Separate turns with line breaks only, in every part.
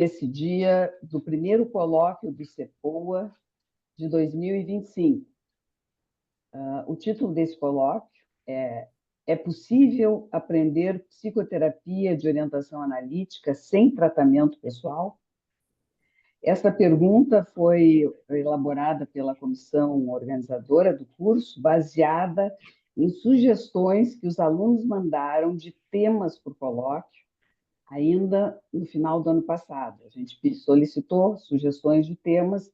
esse dia do primeiro colóquio do CEPOA de 2025. O título desse colóquio é possível aprender psicoterapia de orientação analítica sem tratamento pessoal? Essa pergunta foi elaborada pela comissão organizadora do curso, baseada em sugestões que os alunos mandaram de temas para o colóquio, ainda no final do ano passado. A gente solicitou sugestões de temas,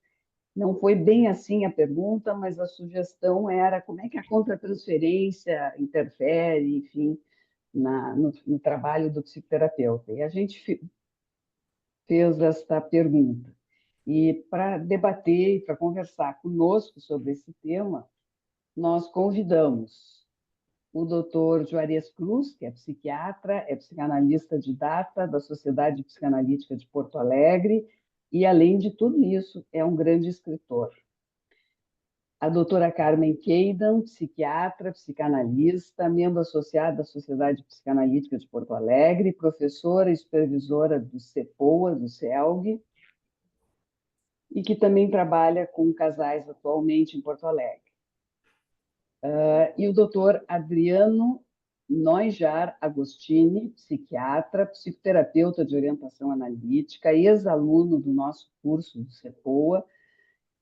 não foi bem assim a pergunta, mas a sugestão era como é que a contratransferência interfere, enfim, no trabalho do psicoterapeuta. E a gente fez esta pergunta. E para debater e para conversar conosco sobre esse tema, nós convidamos o Dr. Juarez Cruz, que é psiquiatra, é psicanalista didata da Sociedade Psicanalítica de Porto Alegre e, além de tudo isso, é um grande escritor. A doutora Carmen Queidan, psiquiatra, psicanalista, membro associado da Sociedade Psicanalítica de Porto Alegre, professora e supervisora do CEPOA, do CELG, e que também trabalha com casais atualmente em Porto Alegre. E o doutor Adriano Neujar Agostini, psiquiatra, psicoterapeuta de orientação analítica, ex-aluno do nosso curso do CEPOA,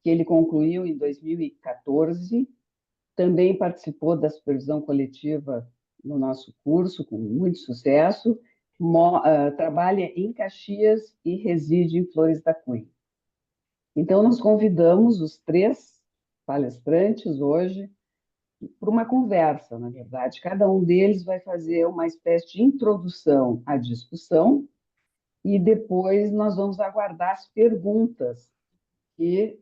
que ele concluiu em 2014, também participou da supervisão coletiva no nosso curso, com muito sucesso, trabalha em Caxias e reside em Flores da Cunha. Então, nós convidamos os três palestrantes hoje para uma conversa, na verdade. Cada um deles vai fazer uma espécie de introdução à discussão e depois nós vamos aguardar as perguntas que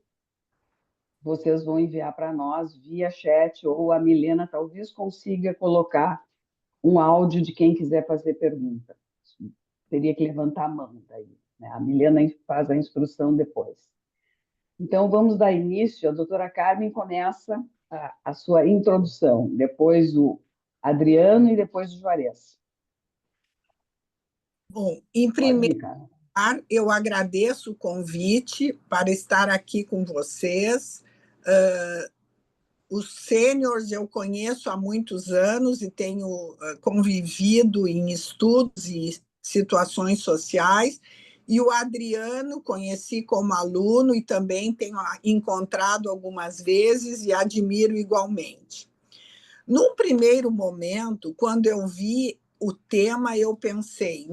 vocês vão enviar para nós via chat, ou a Milena talvez consiga colocar um áudio de quem quiser fazer pergunta. Teria que levantar a mão daí, né? A Milena faz a instrução depois. Então, vamos dar início. A doutora Carmen começa a sua introdução, depois o Adriano e depois o Juarez.
Bom, em primeiro lugar, eu agradeço o convite para estar aqui com vocês. Os sêniors eu conheço há muitos anos e tenho convivido em estudos e situações sociais, e o Adriano conheci como aluno e também tenho encontrado algumas vezes e admiro igualmente. Num primeiro momento, quando eu vi o tema, eu pensei,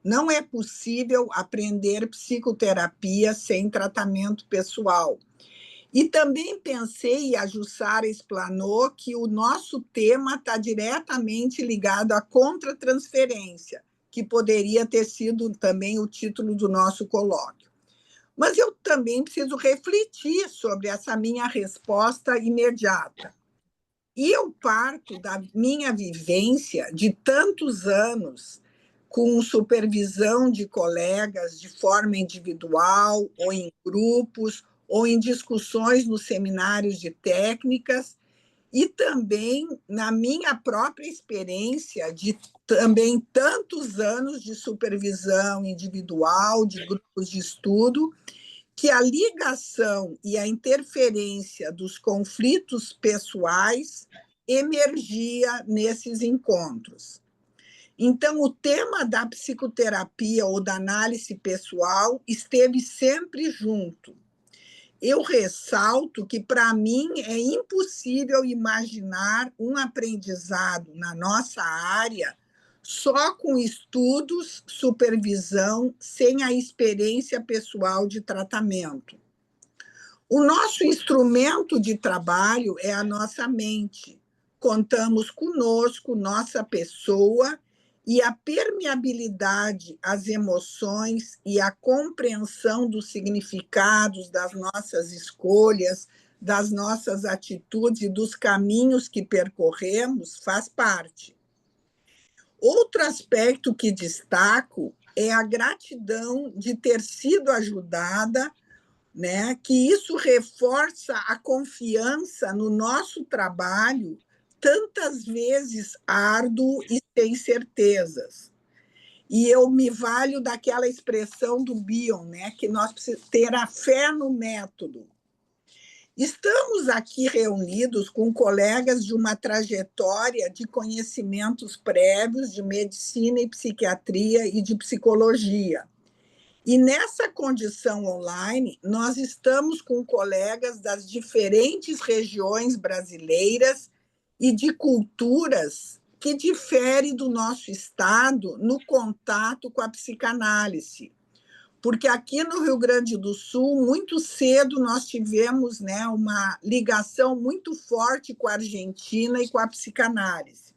não é possível aprender psicoterapia sem tratamento pessoal. E também pensei, e a Jussara explanou, que o nosso tema está diretamente ligado à contratransferência, que poderia ter sido também o título do nosso colóquio. Mas eu também preciso refletir sobre essa minha resposta imediata. E eu parto da minha vivência de tantos anos com supervisão de colegas de forma individual ou em grupos, ou em discussões nos seminários de técnicas, e também na minha própria experiência de também tantos anos de supervisão individual, de grupos de estudo, que a ligação e a interferência dos conflitos pessoais emergia nesses encontros. Então, o tema da psicoterapia ou da análise pessoal esteve sempre junto. Eu ressalto que, para mim, é impossível imaginar um aprendizado na nossa área só com estudos, supervisão, sem a experiência pessoal de tratamento. O nosso instrumento de trabalho é a nossa mente. Contamos conosco, nossa pessoa, e a permeabilidade às emoções e a compreensão dos significados das nossas escolhas, das nossas atitudes e dos caminhos que percorremos faz parte. Outro aspecto que destaco é a gratidão de ter sido ajudada, né, que isso reforça a confiança no nosso trabalho, tantas vezes árduo e sem certezas. E eu me valho daquela expressão do Bion, né, que nós precisamos ter a fé no método. Estamos aqui reunidos com colegas de uma trajetória de conhecimentos prévios de medicina e psiquiatria e de psicologia. E nessa condição online, nós estamos com colegas das diferentes regiões brasileiras e de culturas que diferem do nosso estado no contato com a psicanálise. Porque aqui no Rio Grande do Sul, muito cedo, nós tivemos, né, uma ligação muito forte com a Argentina e com a psicanálise.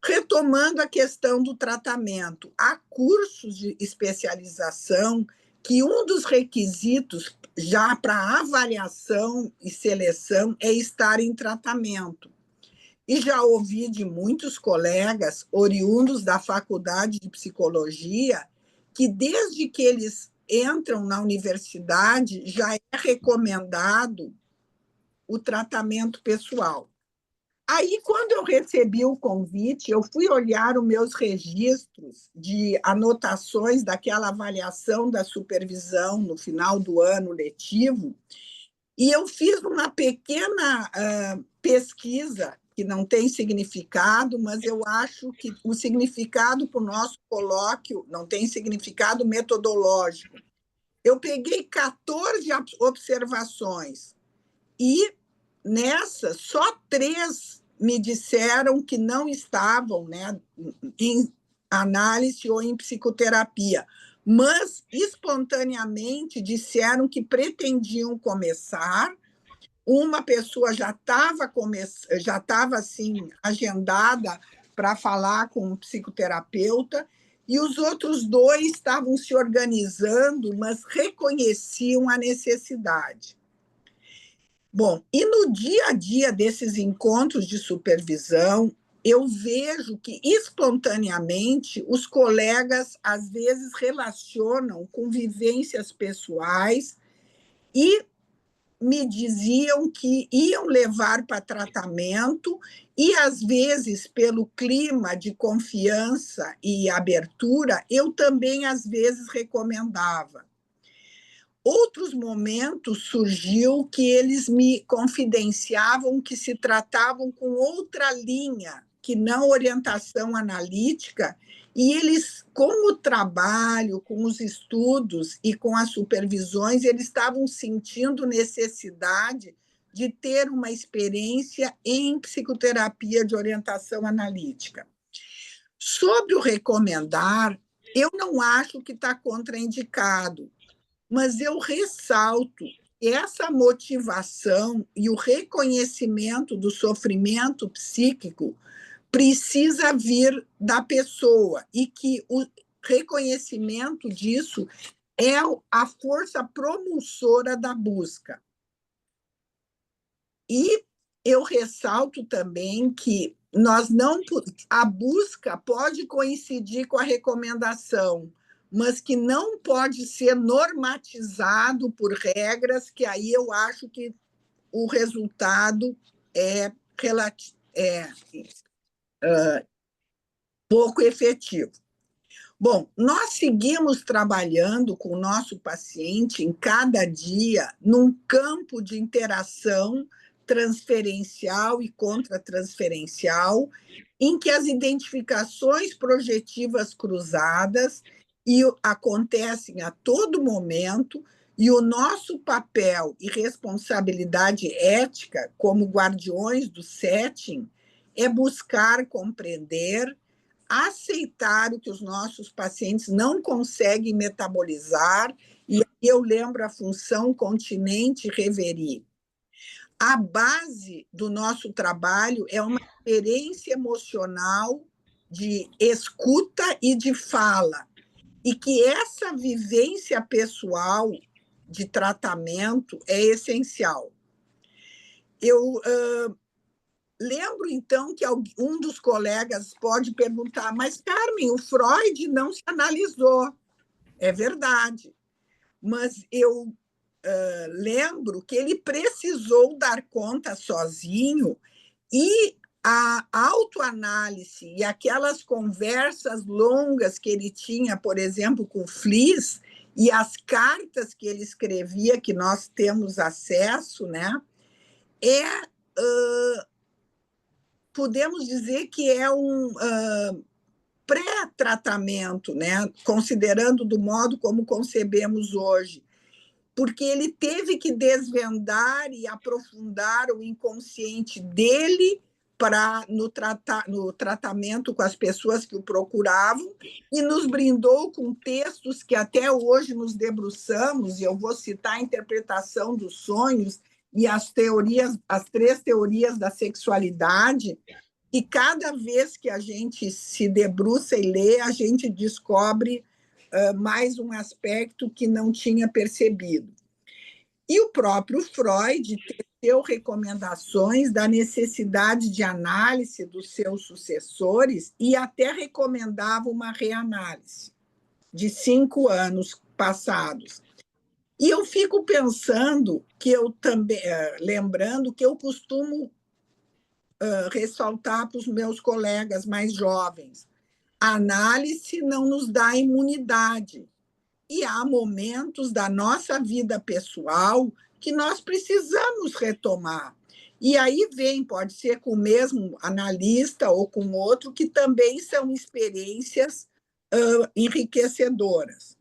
Retomando a questão do tratamento, há cursos de especialização que um dos requisitos já para avaliação e seleção é estar em tratamento. E já ouvi de muitos colegas oriundos da Faculdade de Psicologia que, desde que eles entram na universidade, já é recomendado o tratamento pessoal. Aí, quando eu recebi o convite, eu fui olhar os meus registros de anotações daquela avaliação da supervisão no final do ano letivo, e eu fiz uma pequena pesquisa, que não tem significado, mas eu acho que o significado para o nosso colóquio não tem significado metodológico. Eu peguei 14 observações e, nessas, só 3 me disseram que não estavam, né, em análise ou em psicoterapia, mas espontaneamente disseram que pretendiam começar. Uma pessoa já estava assim, agendada para falar com um psicoterapeuta, e os outros 2 estavam se organizando, mas reconheciam a necessidade. Bom, e no dia a dia desses encontros de supervisão, eu vejo que, espontaneamente, os colegas, às vezes, relacionam com vivências pessoais e me diziam que iam levar para tratamento e, às vezes, pelo clima de confiança e abertura, eu também, às vezes, recomendava. Outros momentos surgiu que eles me confidenciavam que se tratavam com outra linha, que não orientação analítica, e eles, com o trabalho, com os estudos e com as supervisões, eles estavam sentindo necessidade de ter uma experiência em psicoterapia de orientação analítica. Sobre o recomendar, eu não acho que está contraindicado, mas eu ressalto essa motivação e o reconhecimento do sofrimento psíquico precisa vir da pessoa, e que o reconhecimento disso é a força propulsora da busca. E eu ressalto também que a busca pode coincidir com a recomendação, mas que não pode ser normatizado por regras, que aí eu acho que o resultado é pouco efetivo. Bom, nós seguimos trabalhando com o nosso paciente em cada dia num campo de interação transferencial e contratransferencial, em que as identificações projetivas cruzadas acontecem a todo momento, e o nosso papel e responsabilidade ética como guardiões do setting é buscar compreender, aceitar o que os nossos pacientes não conseguem metabolizar, e eu lembro a função continente reverie. A base do nosso trabalho é uma experiência emocional de escuta e de fala, e que essa vivência pessoal de tratamento é essencial. Eu lembro, então, que um dos colegas pode perguntar: mas, Carmen, o Freud não se analisou. É verdade, mas eu lembro que ele precisou dar conta sozinho, e a autoanálise e aquelas conversas longas que ele tinha, por exemplo, com o Fliss, e as cartas que ele escrevia, que nós temos acesso, né? Podemos dizer que é um pré-tratamento, né? Considerando do modo como concebemos hoje, porque ele teve que desvendar e aprofundar o inconsciente dele no tratamento com as pessoas que o procuravam, e nos brindou com textos que até hoje nos debruçamos, e eu vou citar a interpretação dos sonhos e as três teorias da sexualidade, e cada vez que a gente se debruça e lê, a gente descobre mais um aspecto que não tinha percebido. E o próprio Freud teceu recomendações da necessidade de análise dos seus sucessores e até recomendava uma reanálise de 5 anos passados. E eu fico pensando que eu também, lembrando que eu costumo ressaltar para os meus colegas mais jovens, a análise não nos dá imunidade. E há momentos da nossa vida pessoal que nós precisamos retomar. E aí vem, pode ser com o mesmo analista ou com outro, que também são experiências enriquecedoras.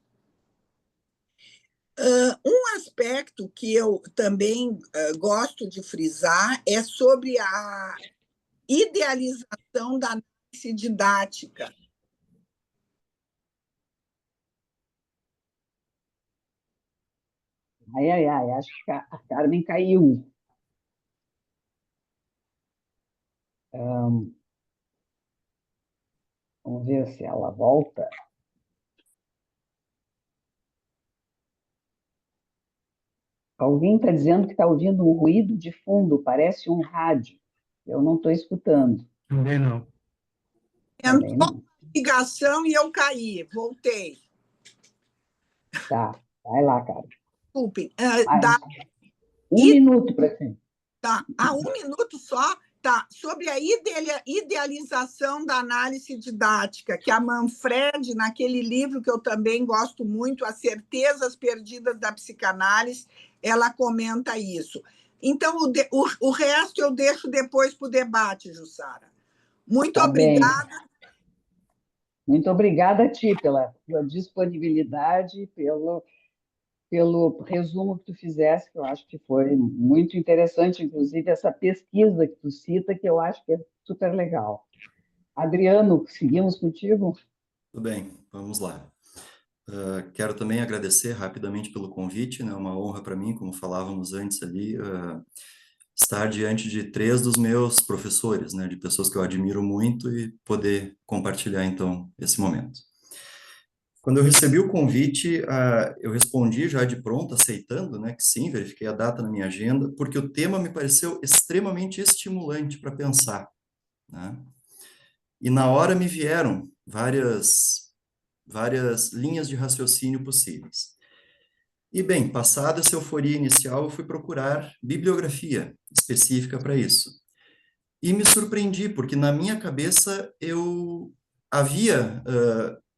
Um aspecto que eu também gosto de frisar é sobre a idealização da análise didática.
Acho que a Carmen caiu. Vamos ver se ela volta. Alguém está dizendo que está ouvindo um ruído de fundo, parece um rádio. Eu não estou escutando.
Também não.
Também
Entrou
não.
ligação e eu caí, voltei.
Tá, vai lá, cara.
Desculpem.
Minuto para você.
Tá, 1 minuto só. Tá, sobre a idealização da análise didática, que a Manfred, naquele livro que eu também gosto muito, As Certezas Perdidas da Psicanálise, ela comenta isso. Então, o resto eu deixo depois para o debate, Jussara. Muito obrigada.
Bem. Muito obrigada a ti pela tua disponibilidade, pelo resumo que tu fizeste, que eu acho que foi muito interessante, inclusive essa pesquisa que tu cita, que eu acho que é super legal. Adriano, seguimos contigo?
Tudo bem, vamos lá. Quero também agradecer rapidamente pelo convite, né? Uma honra para mim, como falávamos antes ali, estar diante de 3 dos meus professores, né? De pessoas que eu admiro muito e poder compartilhar, então, esse momento. Quando eu recebi o convite, eu respondi já de pronto, aceitando, né, que sim, verifiquei a data na minha agenda, porque o tema me pareceu extremamente estimulante para pensar, né? E na hora me vieram várias linhas de raciocínio possíveis. E bem, passada essa euforia inicial, eu fui procurar bibliografia específica para isso. E me surpreendi, porque na minha cabeça eu havia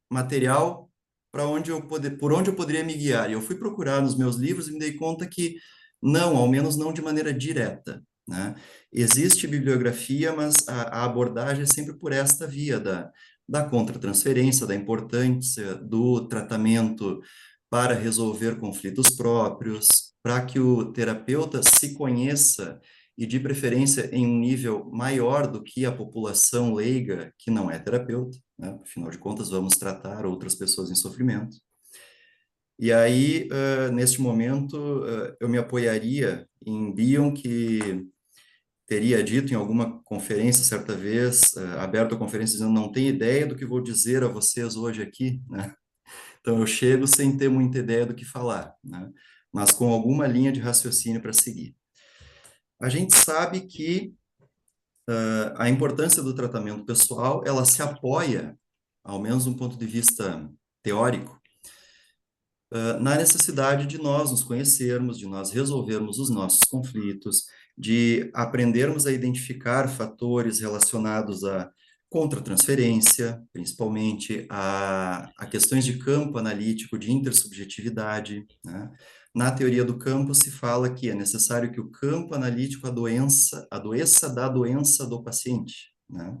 material por onde eu poderia me guiar. E eu fui procurar nos meus livros e me dei conta que não, ao menos não de maneira direta, né? Existe bibliografia, mas a abordagem é sempre por esta via da contratransferência, da importância do tratamento para resolver conflitos próprios, para que o terapeuta se conheça e, de preferência, em um nível maior do que a população leiga, que não é terapeuta, né? Afinal de contas, vamos tratar outras pessoas em sofrimento. E aí, neste momento, eu me apoiaria em Bion, que teria dito em alguma conferência certa vez, aberto a conferência, dizendo: não tenho ideia do que vou dizer a vocês hoje aqui, né? Então, eu chego sem ter muita ideia do que falar, né? Mas com alguma linha de raciocínio para seguir. A gente sabe que a importância do tratamento pessoal, ela se apoia, ao menos de um ponto de vista teórico, na necessidade de nós nos conhecermos, de nós resolvermos os nossos conflitos, de aprendermos a identificar fatores relacionados à contratransferência, principalmente a questões de campo analítico, de intersubjetividade, né? Na teoria do campo se fala que é necessário que o campo analítico adoeça da doença do paciente, né?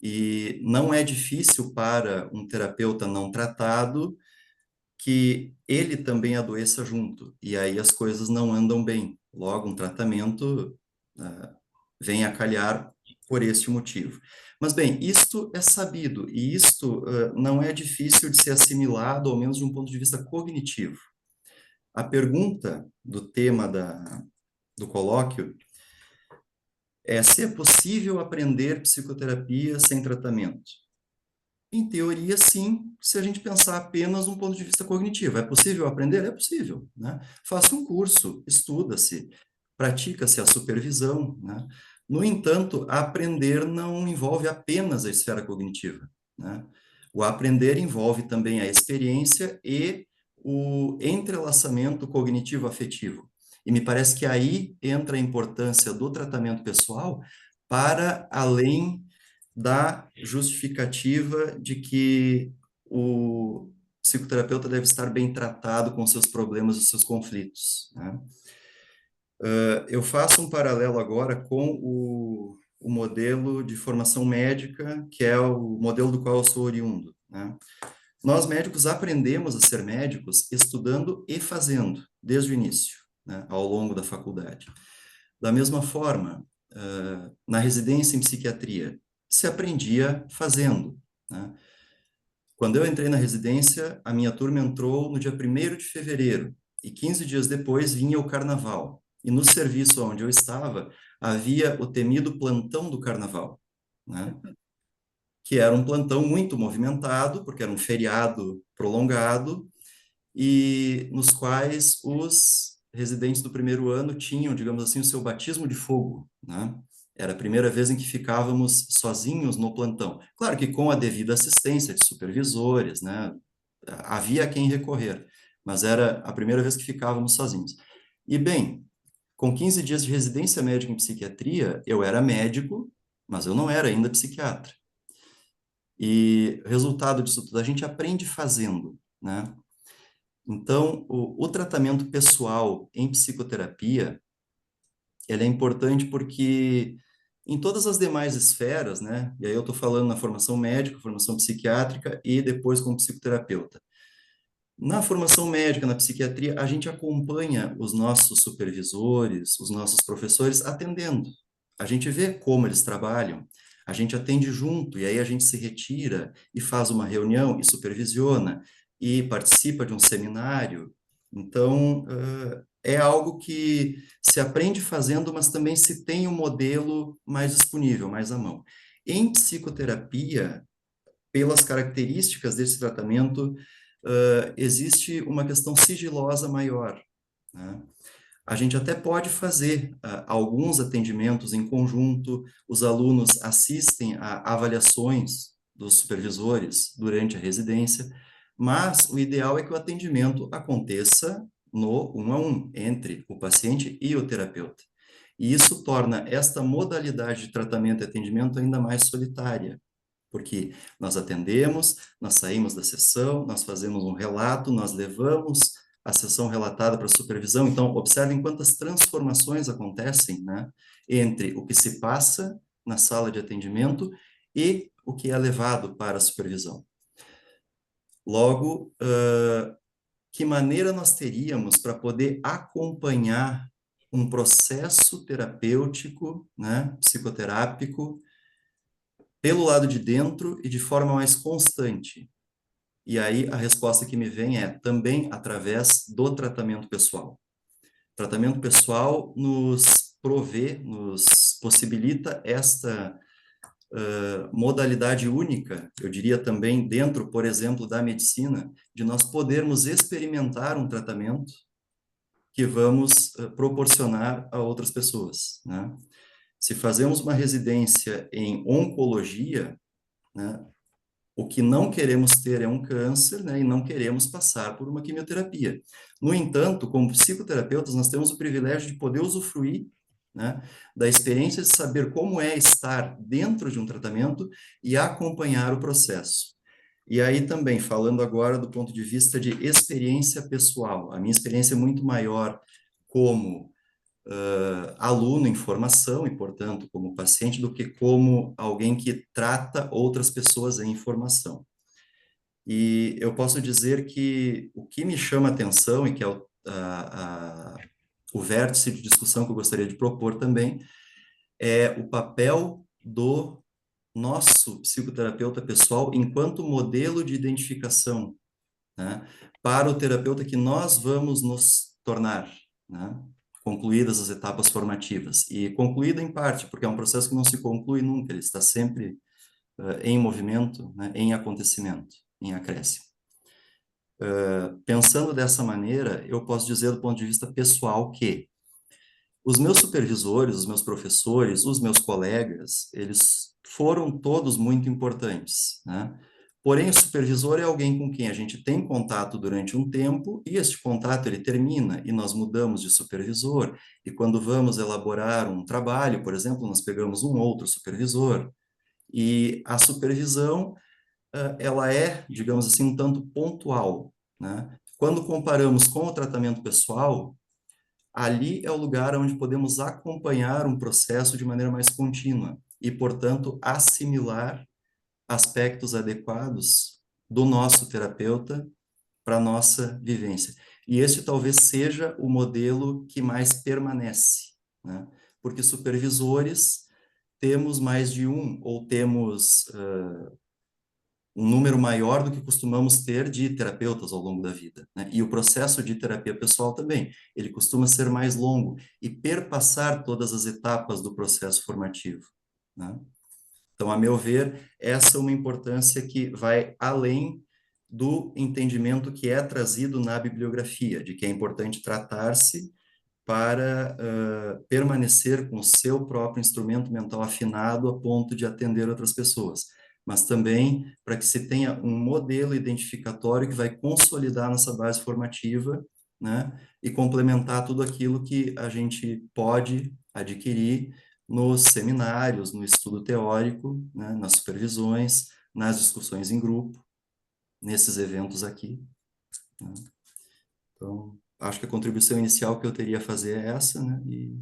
E não é difícil para um terapeuta não tratado que ele também adoeça junto, e aí as coisas não andam bem. Logo, um tratamento vem a calhar por este motivo. Mas, bem, isto é sabido, e isto não é difícil de ser assimilado, ao menos de um ponto de vista cognitivo. A pergunta do tema do colóquio é se é possível aprender psicoterapia sem tratamento. Em teoria, sim, se a gente pensar apenas num ponto de vista cognitivo. É possível aprender? É possível, né? Faça um curso, estuda-se, pratica-se a supervisão, né? No entanto, aprender não envolve apenas a esfera cognitiva, né? O aprender envolve também a experiência e o entrelaçamento cognitivo-afetivo. E me parece que aí entra a importância do tratamento pessoal para além da justificativa de que o psicoterapeuta deve estar bem tratado com seus problemas e seus conflitos, né? Eu faço um paralelo agora com o modelo de formação médica, que é o modelo do qual eu sou oriundo, né? Nós médicos aprendemos a ser médicos estudando e fazendo, desde o início, né, ao longo da faculdade. Da mesma forma, na residência em psiquiatria, se aprendia fazendo, né? Quando eu entrei na residência, a minha turma entrou no dia 1º de fevereiro, e 15 dias depois vinha o carnaval. E no serviço onde eu estava, havia o temido plantão do carnaval, né? Que era um plantão muito movimentado, porque era um feriado prolongado, e nos quais os residentes do 1º ano tinham, digamos assim, o seu batismo de fogo, né? Era a primeira vez em que ficávamos sozinhos no plantão. Claro que com a devida assistência de supervisores, né? Havia a quem recorrer, mas era a primeira vez que ficávamos sozinhos. E, bem, com 15 dias de residência médica em psiquiatria, eu era médico, mas eu não era ainda psiquiatra. E resultado disso tudo, a gente aprende fazendo, né? Então, o tratamento pessoal em psicoterapia, ele é importante porque em todas as demais esferas, né? E aí eu estou falando na formação médica, formação psiquiátrica e depois como psicoterapeuta. Na formação médica, na psiquiatria, a gente acompanha os nossos supervisores, os nossos professores atendendo. A gente vê como eles trabalham, a gente atende junto, e aí a gente se retira e faz uma reunião e supervisiona, e participa de um seminário. Então, é algo que se aprende fazendo, mas também se tem um modelo mais disponível, mais à mão. Em psicoterapia, pelas características desse tratamento, existe uma questão sigilosa maior, né? A gente até pode fazer alguns atendimentos em conjunto, os alunos assistem a avaliações dos supervisores durante a residência, mas o ideal é que o atendimento aconteça no 1-a-1, entre o paciente e o terapeuta. E isso torna esta modalidade de tratamento e atendimento ainda mais solitária, porque nós atendemos, nós saímos da sessão, nós fazemos um relato, nós levamos a sessão relatada para a supervisão. Então, observem quantas transformações acontecem, né, entre o que se passa na sala de atendimento e o que é levado para a supervisão. Logo, que maneira nós teríamos para poder acompanhar um processo terapêutico, né, psicoterápico, pelo lado de dentro e de forma mais constante? E aí a resposta que me vem é também através do tratamento pessoal. O tratamento pessoal nos provê, nos possibilita esta modalidade única, eu diria também dentro, por exemplo, da medicina, de nós podermos experimentar um tratamento que vamos proporcionar a outras pessoas, né? Se fazemos uma residência em oncologia, né, o que não queremos ter é um câncer, né, e não queremos passar por uma quimioterapia. No entanto, como psicoterapeutas, nós temos o privilégio de poder usufruir né? Da experiência de saber como é estar dentro de um tratamento e acompanhar o processo. E aí também, falando agora do ponto de vista de experiência pessoal, a minha experiência é muito maior como aluno em formação e, portanto, como paciente, do que como alguém que trata outras pessoas em formação. E eu posso dizer que o que me chama atenção e que é o vértice de discussão que eu gostaria de propor também é o papel do nosso psicoterapeuta pessoal enquanto modelo de identificação, né, para o terapeuta que nós vamos nos tornar, né, concluídas as etapas formativas. E concluída em parte, porque é um processo que não se conclui nunca, ele está sempre em movimento, né, em acontecimento, em acréscimo. Pensando dessa maneira, eu posso dizer do ponto de vista pessoal que os meus supervisores, os meus professores, os meus colegas, eles foram todos muito importantes, né? Porém, o supervisor é alguém com quem a gente tem contato durante um tempo e este contato ele termina e nós mudamos de supervisor. E quando vamos elaborar um trabalho, por exemplo, nós pegamos um outro supervisor. E a supervisão, ela é, digamos assim, um tanto pontual, né? Quando comparamos com o tratamento pessoal, ali é o lugar onde podemos acompanhar um processo de maneira mais contínua e, portanto, assimilar aspectos adequados do nosso terapeuta para a nossa vivência. E esse talvez seja o modelo que mais permanece, né? Porque supervisores temos mais de um, ou temos um número maior do que costumamos ter de terapeutas ao longo da vida, né? E o processo de terapia pessoal também, ele costuma ser mais longo e perpassar todas as etapas do processo formativo, né? Então, a meu ver, essa é uma importância que vai além do entendimento que é trazido na bibliografia, de que é importante tratar-se para permanecer com o seu próprio instrumento mental afinado a ponto de atender outras pessoas, mas também para que se tenha um modelo identificatório que vai consolidar nossa base formativa, né, e complementar tudo aquilo que a gente pode adquirir nos seminários, no estudo teórico, né, nas supervisões, nas discussões em grupo, nesses eventos aqui, né? Então, acho que a contribuição inicial que eu teria a fazer é essa, né? E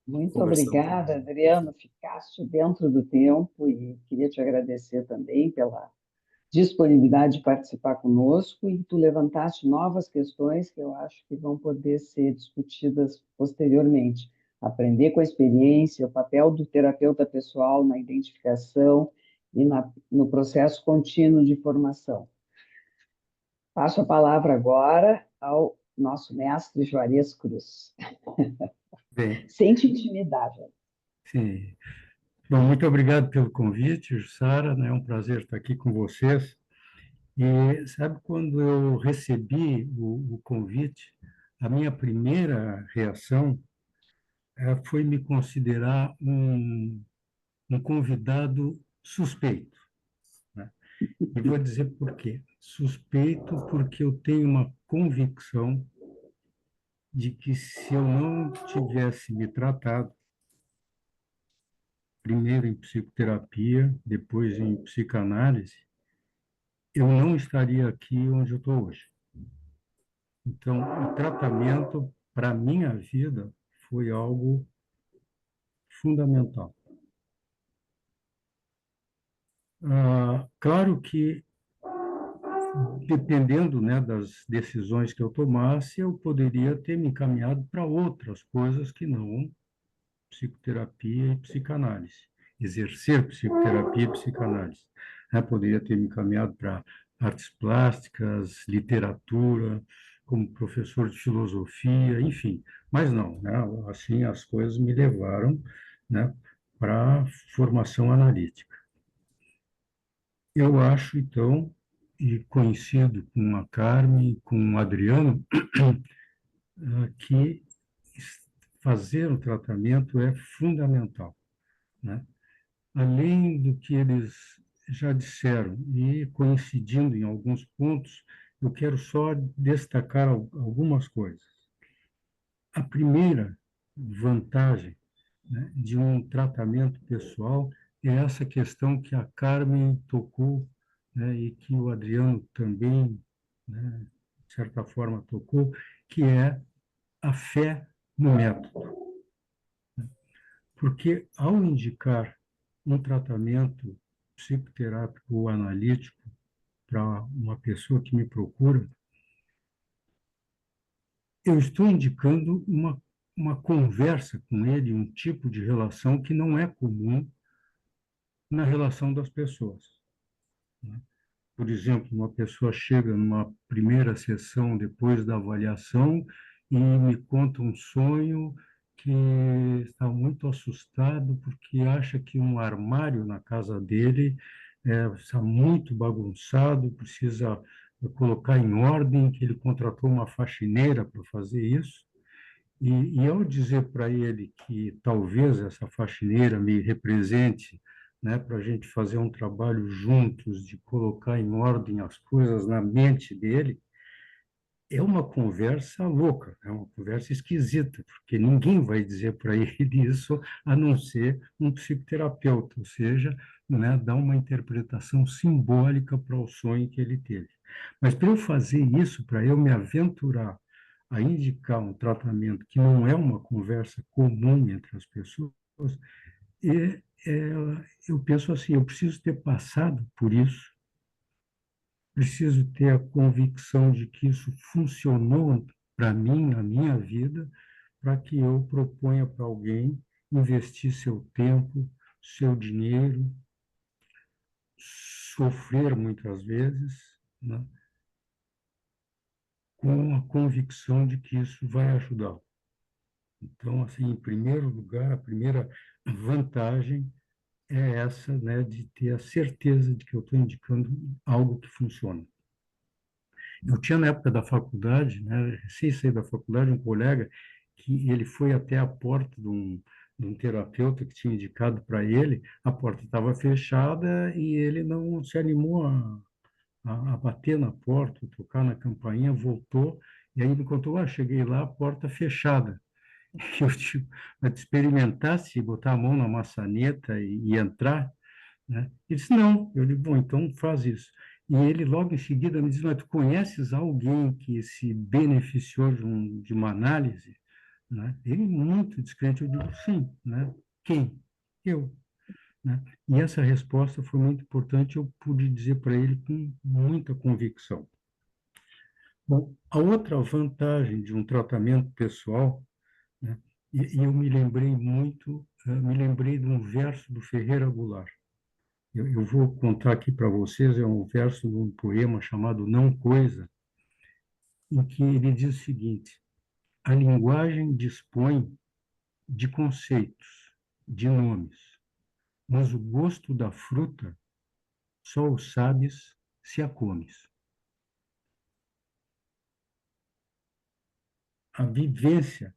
Muito
conversar um pouco.
obrigada, Adriano. Ficaste dentro do tempo e queria te agradecer também pela disponibilidade de participar conosco e tu levantaste novas questões que eu acho que vão poder ser discutidas posteriormente. Aprender com a experiência, o papel do terapeuta pessoal na identificação e no processo contínuo de formação. Passo a palavra agora ao nosso mestre Juarez Cruz.
Bem,
Sente intimidade.
sim. Bom, muito obrigado pelo convite, Sara, né? É um prazer estar aqui com vocês. E sabe, quando eu recebi o convite, a minha primeira reação foi me considerar um convidado suspeito, né? E vou dizer por quê. Suspeito porque eu tenho uma convicção de que se eu não tivesse me tratado, primeiro em psicoterapia, depois em psicanálise, eu não estaria aqui onde eu estou hoje. Então, o tratamento para a minha vida foi algo fundamental. Claro que, dependendo, né, das decisões que eu tomasse, eu poderia ter me encaminhado para outras coisas que não psicoterapia e psicanálise, exercer psicoterapia e psicanálise, né? Poderia ter me encaminhado para artes plásticas, literatura, como professor de filosofia, enfim, mas não, né? Assim as coisas me levaram, né, para formação analítica. Eu acho, então, e coincido com a Carmen, com o Adriano, que fazer o tratamento é fundamental, né? Além do que eles já disseram, e coincidindo em alguns pontos, eu quero só destacar algumas coisas. A primeira vantagem, né, de um tratamento pessoal é essa questão que a Carmen tocou, né, e que o Adriano também, né, de certa forma, tocou, que é a fé no método. Porque, ao indicar um tratamento psicoterápico ou analítico para uma pessoa que me procura, eu estou indicando uma conversa com ele, um tipo de relação que não é comum na relação das pessoas, né? Por exemplo, uma pessoa chega numa primeira sessão depois da avaliação e me conta um sonho que está muito assustado porque acha que um armário na casa dele está muito bagunçado, precisa colocar em ordem, que ele contratou uma faxineira para fazer isso. E ao dizer para ele que talvez essa faxineira me represente, né, para a gente fazer um trabalho juntos de colocar em ordem as coisas na mente dele, é uma conversa louca, é uma conversa esquisita, porque ninguém vai dizer para ele isso a não ser um psicoterapeuta, ou seja, né, dar uma interpretação simbólica para o sonho que ele teve. Mas para eu fazer isso, para eu me aventurar a indicar um tratamento que não é uma conversa comum entre as pessoas, eu penso assim, eu preciso ter passado por isso, preciso ter a convicção de que isso funcionou para mim, na minha vida, para que eu proponha para alguém investir seu tempo, seu dinheiro, sofrer muitas vezes, né, com a convicção de que isso vai ajudá-lo. Então, assim, em primeiro lugar, a primeira vantagem é essa, né, de ter a certeza de que eu estou indicando algo que funciona. Eu tinha, na época da faculdade, né, recém saí da faculdade, um colega que ele foi até a porta de um terapeuta que tinha indicado para ele, a porta estava fechada e ele não se animou a bater na porta, tocar na campainha, voltou, e aí me contou, cheguei lá, a porta fechada. Eu digo, mas experimentasse botar a mão na maçaneta e entrar, né? Ele disse, não. Eu digo, bom, então faz isso. E ele logo em seguida me diz, mas tu conheces alguém que se beneficiou de uma análise? Né? Ele muito descrente, eu digo, sim. Né? Quem? Eu. Né? E essa resposta foi muito importante, eu pude dizer para ele com muita convicção. Bom, a outra vantagem de um tratamento pessoal, né? E eu me lembrei muito, me lembrei de um verso do Ferreira Goulart. Eu vou contar aqui para vocês, é um verso de um poema chamado Não Coisa, em que ele diz o seguinte: a linguagem dispõe de conceitos, de nomes, mas o gosto da fruta só o sabes se a comes. A vivência,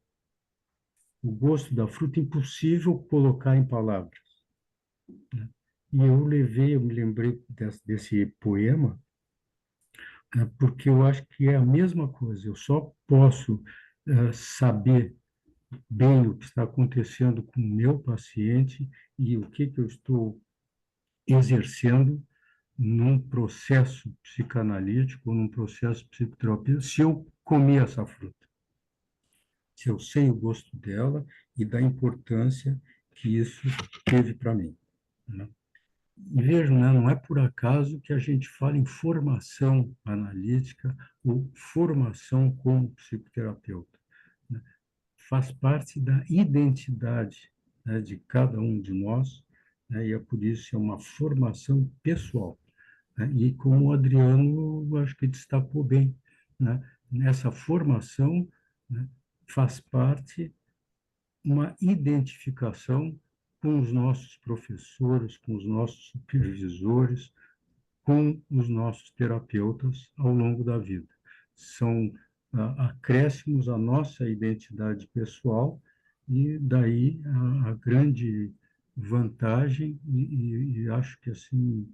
o gosto da fruta, é impossível colocar em palavras, né? E eu me lembrei desse poema, porque eu acho que é a mesma coisa. Eu só posso saber bem o que está acontecendo com o meu paciente e o que eu estou exercendo num processo psicanalítico, num processo psicoterapêutico, se eu comer essa fruta, se eu sei o gosto dela e da importância que isso teve para mim, né? E vejo, né, não é por acaso que a gente fala em formação analítica ou formação como psicoterapeuta, né? Faz parte da identidade, né, de cada um de nós, né, e é por isso que é uma formação pessoal, né? E como o Adriano, eu acho que destacou bem, né, nessa formação, né, faz parte uma identificação com os nossos professores, com os nossos supervisores, com os nossos terapeutas ao longo da vida. São acréscimos à nossa identidade pessoal e daí a grande vantagem e acho que assim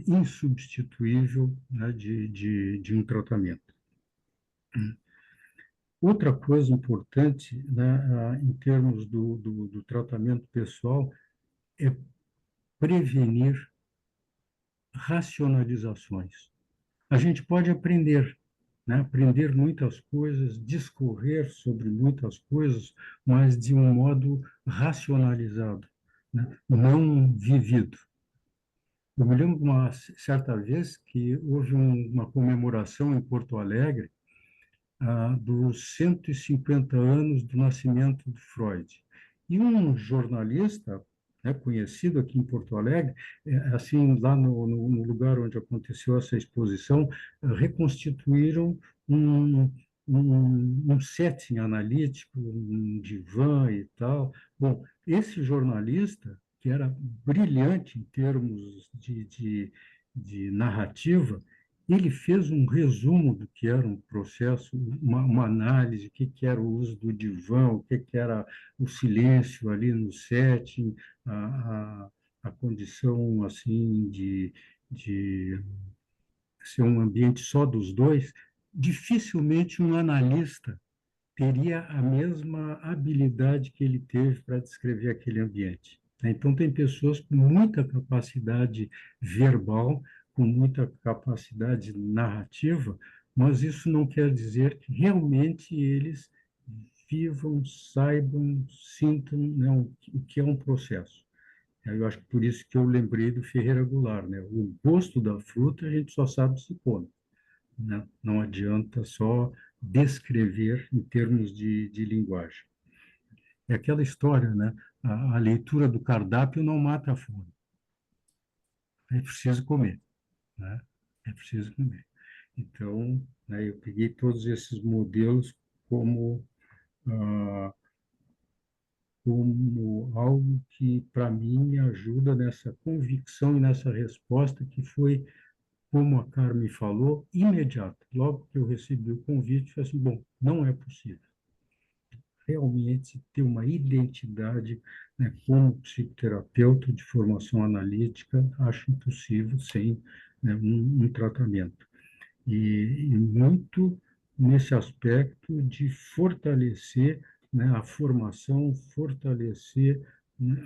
insubstituível, né, de um tratamento. Outra coisa importante, né, em termos do tratamento pessoal, é prevenir racionalizações. A gente pode aprender, né? Aprender muitas coisas, discorrer sobre muitas coisas, mas de um modo racionalizado, né? Não vivido. Eu me lembro uma certa vez que houve uma comemoração em Porto Alegre dos 150 anos do nascimento de Freud. E um jornalista, né, conhecido aqui em Porto Alegre, assim, lá no lugar onde aconteceu essa exposição, reconstituíram um, um setting analítico, um divã e tal. Bom, esse jornalista, que era brilhante em termos de narrativa, ele fez um resumo do que era um processo, uma análise, o que era o uso do divã, o que era o silêncio ali no setting, a condição assim de ser um ambiente só dos dois. Dificilmente um analista teria a mesma habilidade que ele teve para descrever aquele ambiente. Então, tem pessoas com muita capacidade verbal, com muita capacidade narrativa, mas isso não quer dizer que realmente eles vivam, saibam, sintam, né, o que é um processo. Eu acho que por isso que eu lembrei do Ferreira Goulart, né? O gosto da fruta a gente só sabe se come, né? Não adianta só descrever em termos de linguagem. É aquela história, né? A leitura do cardápio não mata a fome. É preciso comer, né? É preciso comer. Então, né, eu peguei todos esses modelos como, como algo que, para mim, me ajuda nessa convicção e nessa resposta que foi, como a Carmen falou, imediata. Logo que eu recebi o convite, eu falei assim, bom, não é possível realmente ter uma identidade, né, como psicoterapeuta de formação analítica, acho impossível sem, né, um tratamento. E muito nesse aspecto de fortalecer, né, a formação, fortalecer, né,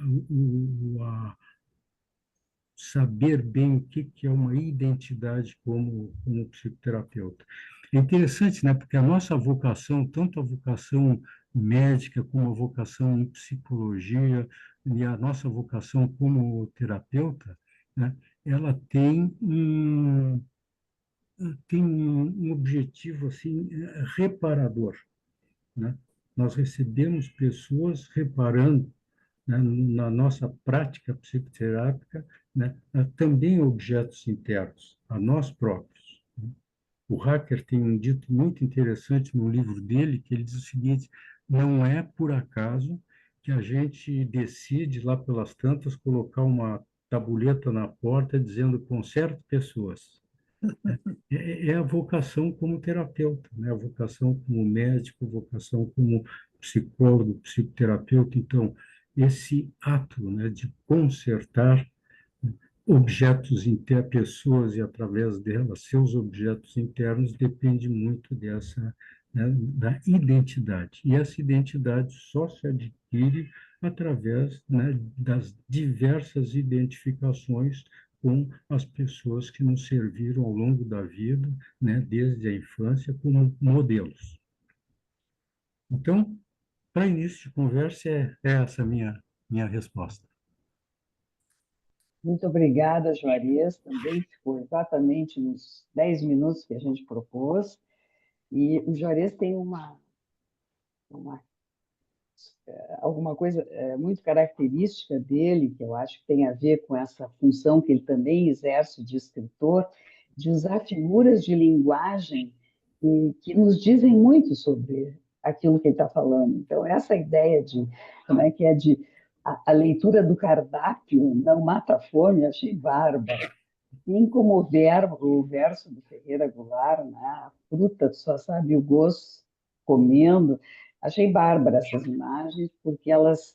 saber bem o que é uma identidade como psicoterapeuta. É interessante, né, porque a nossa vocação, tanto a vocação médica como a vocação em psicologia e a nossa vocação como terapeuta, né, ela tem um objetivo assim reparador, né? Nós recebemos pessoas reparando, né, na nossa prática psicoterápica, né, também objetos internos, a nós próprios. O Hacker tem um dito muito interessante no livro dele, que ele diz o seguinte: não é por acaso que a gente decide, lá pelas tantas, colocar uma tabuleta na porta dizendo conserte pessoas. É a vocação como terapeuta, né? A vocação como médico, a vocação como psicólogo, psicoterapeuta. Então, esse ato, né, de consertar objetos internos, pessoas e, através delas, seus objetos internos, depende muito dessa, né, da identidade. E essa identidade só se adquire através, né, das diversas identificações com as pessoas que nos serviram ao longo da vida, né, desde a infância, como modelos. Então, para início de conversa, é essa a minha resposta.
Muito obrigada, Juarez. Também ficou exatamente nos 10 minutos que a gente propôs. E o Juarez tem alguma coisa muito característica dele, que eu acho que tem a ver com essa função que ele também exerce de escritor, de usar figuras de linguagem que nos dizem muito sobre aquilo que ele está falando. Então, essa ideia de, como é que é, de a leitura do cardápio não mata a fome, eu achei bárbaro. Assim como o verso do Ferreira Goulart, né? A fruta só sabe o gosto comendo. Achei bárbara essas imagens, porque elas,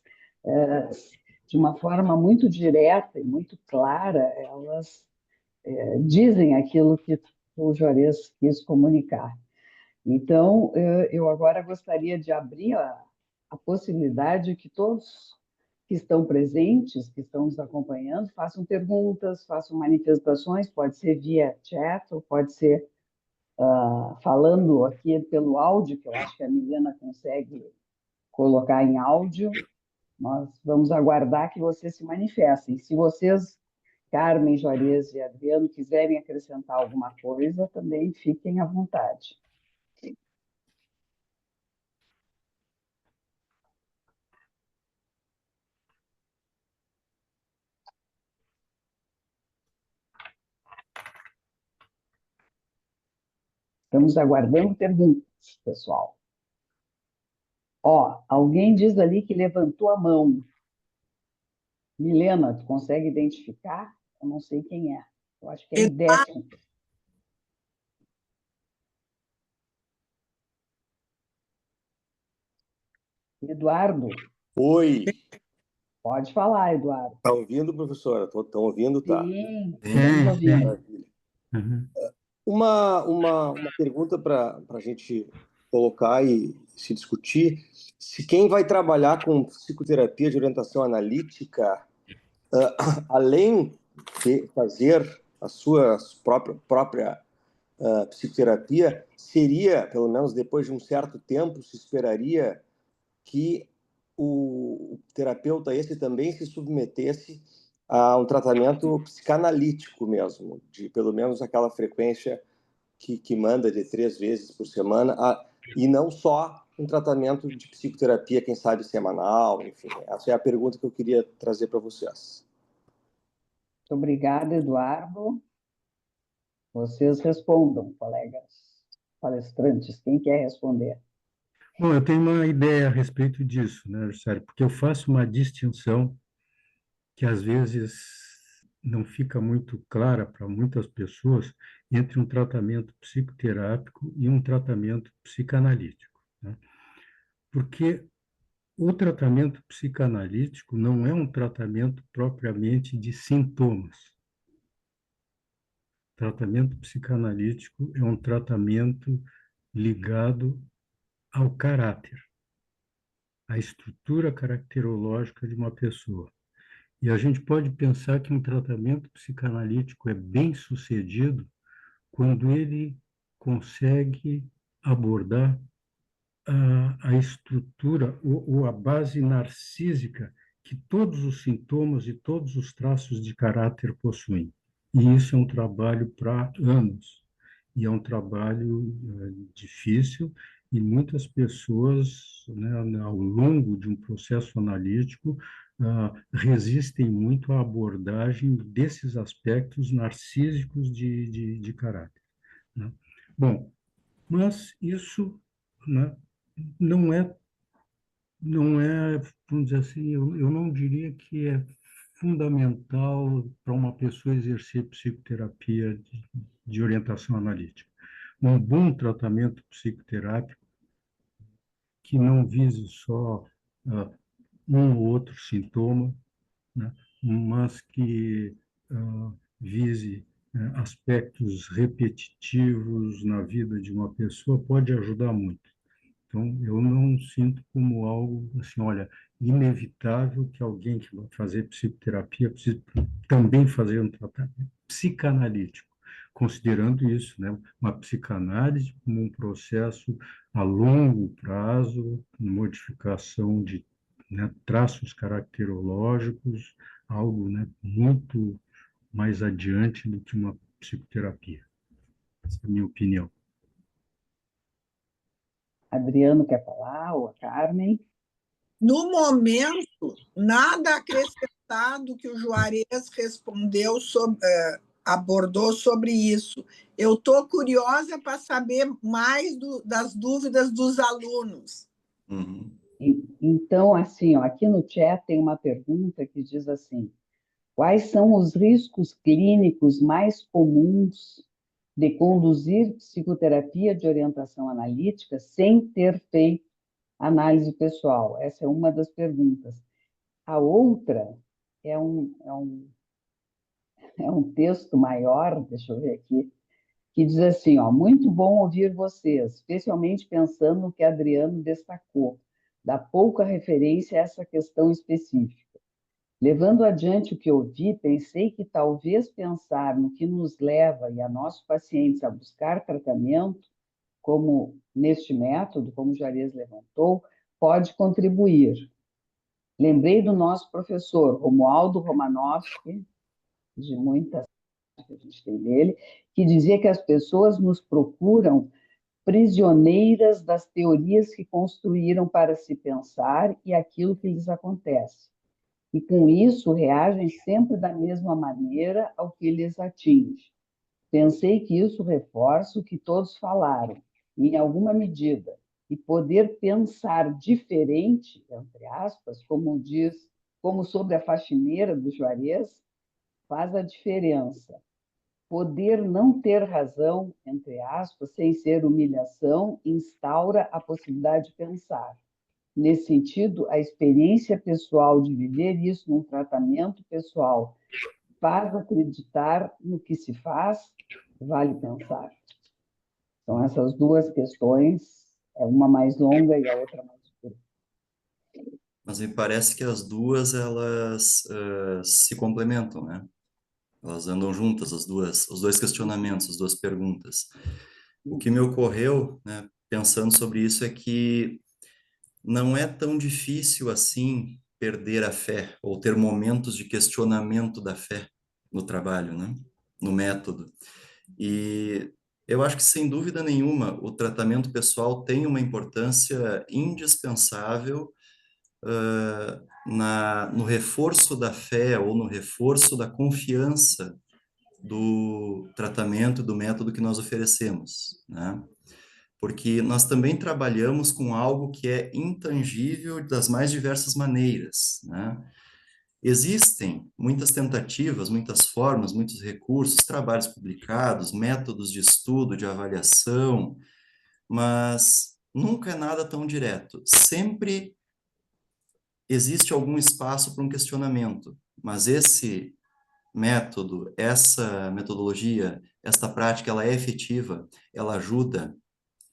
de uma forma muito direta e muito clara, elas dizem aquilo que o Juarez quis comunicar. Então, eu agora gostaria de abrir a possibilidade que todos que estão presentes, que estão nos acompanhando, façam perguntas, façam manifestações, pode ser via chat, ou pode ser falando aqui pelo áudio, que eu acho que a Milena consegue colocar em áudio. Nós vamos aguardar que vocês se manifestem. Se vocês, Carmen, Juarez e Adriano, quiserem acrescentar alguma coisa, também fiquem à vontade. Estamos aguardando perguntas, pessoal. Ó, alguém diz ali que levantou a mão. Milena, tu consegue identificar? Eu não sei quem é. Eu acho que é Idécio. Eduardo,
Oi,
pode falar, Eduardo.
tá ouvindo, professora? Estão ouvindo, tá?
Sim,
Sim,
estamos ouvindo.
Maravilha.
Uhum.
Uma pergunta para a gente colocar e se discutir. Se quem vai trabalhar com psicoterapia de orientação analítica, além de fazer a sua própria psicoterapia, seria, pelo menos depois de um certo tempo, se esperaria que o terapeuta esse também se submetesse a um tratamento psicanalítico mesmo, de pelo menos aquela frequência que manda de 3 vezes por semana, e não só um tratamento de psicoterapia, quem sabe semanal, enfim. Essa é a pergunta que eu queria trazer para vocês.
Muito obrigada, Eduardo. Vocês respondam, colegas palestrantes. Quem quer responder?
Bom, eu tenho uma ideia a respeito disso, né, Juscelio, porque eu faço uma distinção que às vezes não fica muito clara para muitas pessoas entre um tratamento psicoterápico e um tratamento psicanalítico, né? Porque o tratamento psicanalítico não é um tratamento propriamente de sintomas. O tratamento psicanalítico é um tratamento ligado ao caráter, à estrutura caracterológica de uma pessoa. E a gente pode pensar que um tratamento psicanalítico é bem sucedido quando ele consegue abordar a estrutura ou a base narcísica que todos os sintomas e todos os traços de caráter possuem. E isso é um trabalho para anos. E é um trabalho difícil, e muitas pessoas, né, ao longo de um processo analítico, resistem muito à abordagem desses aspectos narcísicos de caráter, né? Bom, mas isso, né, não é, vamos dizer assim, eu não diria que é fundamental para uma pessoa exercer psicoterapia de orientação analítica. Um bom tratamento psicoterápico que não vise só um ou outro sintoma, né, mas que vise aspectos repetitivos na vida de uma pessoa, pode ajudar muito. Então, eu não sinto como algo assim, olha, inevitável que alguém que vai fazer psicoterapia precise também fazer um tratamento psicanalítico, considerando isso, né, uma psicanálise como um processo a longo prazo, modificação de, né, traços caracterológicos, algo, né, muito mais adiante do que uma psicoterapia. Essa é a minha opinião.
Adriano quer falar, ou a Carmen?
No momento, nada acrescentado que o Juarez respondeu abordou sobre isso. Eu estou curiosa para saber mais das dúvidas dos alunos.
Uhum.
Então, assim, ó, aqui no chat tem uma pergunta que diz assim: quais são os riscos clínicos mais comuns de conduzir psicoterapia de orientação analítica sem ter feito análise pessoal? Essa é uma das perguntas. A outra é um texto maior, deixa eu ver aqui, que diz assim, ó, muito bom ouvir vocês, especialmente pensando no que Adriano destacou, da pouca referência a essa questão específica. Levando adiante o que ouvi, pensei que talvez pensar no que nos leva e a nossos pacientes a buscar tratamento, como neste método, como o Juarez levantou, pode contribuir. Lembrei do nosso professor Romualdo Romanowski, de muitas que a gente tem dele, que dizia que as pessoas nos procuram prisioneiras das teorias que construíram para se pensar e aquilo que lhes acontece. E com isso reagem sempre da mesma maneira ao que lhes atinge. Pensei que isso reforça o que todos falaram, em alguma medida, e poder pensar diferente, entre aspas, como sobre a faxineira do Juarez, faz a diferença. Poder não ter razão, entre aspas, sem ser humilhação, instaura a possibilidade de pensar. Nesse sentido, a experiência pessoal de viver isso num tratamento pessoal faz acreditar no que se faz, vale pensar. Então, essas duas questões, uma mais longa e a outra mais curta.
Mas me parece que as duas, elas se complementam, né? Elas andam juntas, os dois questionamentos, as duas perguntas. O que me ocorreu, né, pensando sobre isso, é que não é tão difícil assim perder a fé, ou ter momentos de questionamento da fé no trabalho, né? No método. E eu acho que, sem dúvida nenhuma, o tratamento pessoal tem uma importância indispensável no reforço da fé ou no reforço da confiança do tratamento, do método que nós oferecemos, né? Porque nós também trabalhamos com algo que é intangível das mais diversas maneiras, né? Existem muitas tentativas, muitas formas, muitos recursos, trabalhos publicados, métodos de estudo, de avaliação, mas nunca é nada tão direto. Sempre existe algum espaço para um questionamento, mas esse método, essa metodologia, esta prática, ela é efetiva, ela ajuda,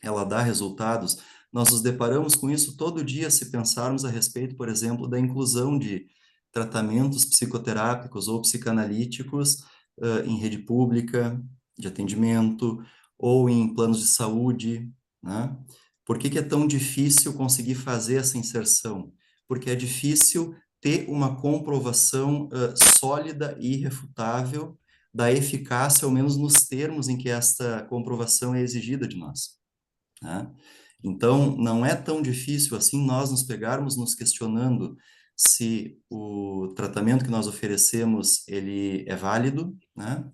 ela dá resultados. Nós nos deparamos com isso todo dia se pensarmos a respeito, por exemplo, da inclusão de tratamentos psicoterápicos ou psicanalíticos em rede pública de atendimento ou em planos de saúde, né? Por que que é tão difícil conseguir fazer essa inserção? Porque é difícil ter uma comprovação sólida e irrefutável da eficácia, ao menos nos termos em que esta comprovação é exigida de nós, né? Então, não é tão difícil assim nós nos pegarmos nos questionando se o tratamento que nós oferecemos, ele é válido, né?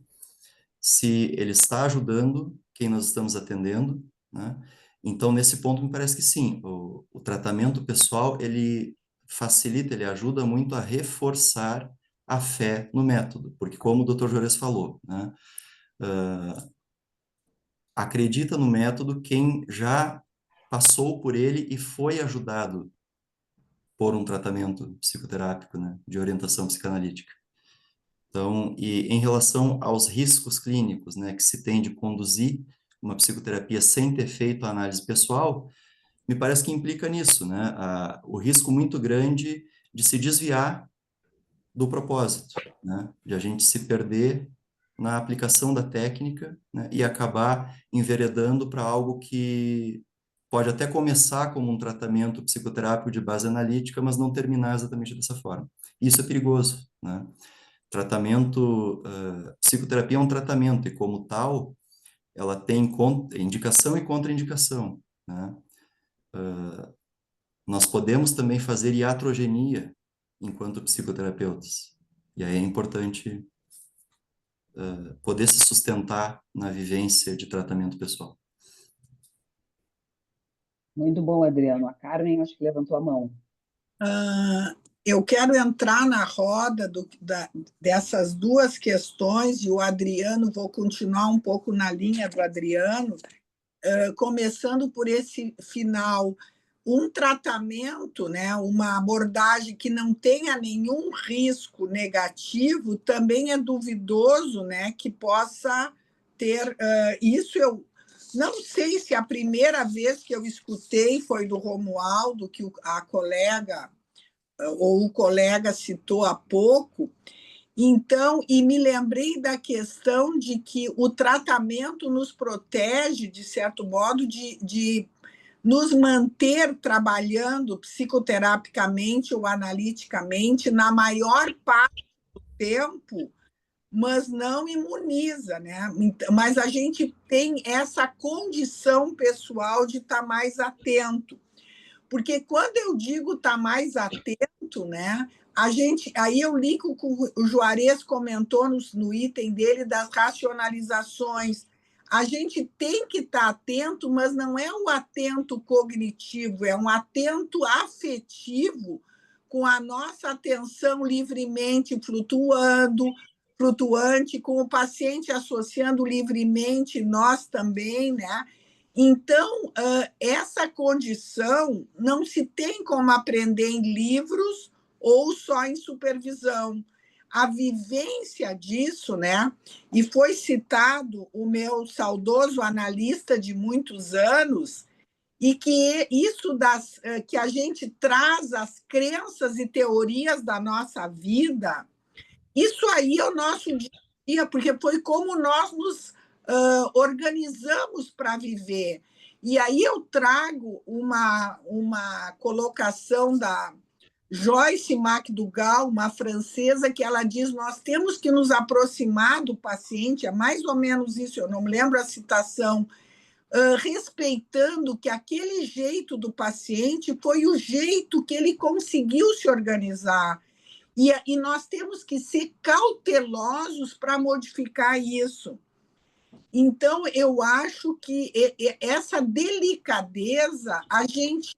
Se ele está ajudando quem nós estamos atendendo, né? Então, nesse ponto, me parece que sim, o tratamento pessoal, ele facilita, ele ajuda muito a reforçar a fé no método, porque como o Dr. Juarez falou, né? Acredita no método quem já passou por ele e foi ajudado por um tratamento psicoterápico, né, de orientação psicanalítica. Então, e em relação aos riscos clínicos, né, que se tem de conduzir uma psicoterapia sem ter feito a análise pessoal, me parece que implica nisso, né, o risco muito grande de se desviar do propósito, né, de a gente se perder na aplicação da técnica, né, e acabar enveredando para algo que pode até começar como um tratamento psicoterápico de base analítica, mas não terminar exatamente dessa forma. Isso é perigoso, né? Psicoterapia é um tratamento e, como tal, ela tem indicação e contraindicação, né? Nós podemos também fazer iatrogenia enquanto psicoterapeutas. E aí é importante poder se sustentar na vivência de tratamento pessoal.
Muito bom, Adriano. A Carmen, acho que levantou a mão.
Eu quero entrar na roda dessas duas questões, e o Adriano, vou continuar um pouco na linha do Adriano, começando por esse final. Um tratamento, né, uma abordagem que não tenha nenhum risco negativo, também é duvidoso, né, que possa ter isso. Eu não sei se a primeira vez que eu escutei foi do Romualdo, que a colega ou o colega citou há pouco. Então, e me lembrei da questão de que o tratamento nos protege, de certo modo, de nos manter trabalhando psicoterapicamente ou analiticamente na maior parte do tempo, mas não imuniza, né? Mas a gente tem essa condição pessoal de estar mais atento. Porque quando eu digo estar mais atento, né? Aí eu ligo com o Juarez comentou no item dele das racionalizações. A gente tem que estar atento, mas não é um atento cognitivo, é um atento afetivo, com a nossa atenção livremente flutuante, com o paciente associando livremente, nós também, né? Então, essa condição não se tem como aprender em livros ou só em supervisão. A vivência disso, né? E foi citado o meu saudoso analista de muitos anos, e que isso que a gente traz as crenças e teorias da nossa vida, isso aí é o nosso dia a dia, porque foi como nós nos organizamos para viver. E aí eu trago uma colocação da Joyce McDougall, uma francesa, que ela diz: nós temos que nos aproximar do paciente, é mais ou menos isso, eu não me lembro a citação, respeitando que aquele jeito do paciente foi o jeito que ele conseguiu se organizar. E nós temos que ser cautelosos para modificar isso. Então, eu acho que essa delicadeza a gente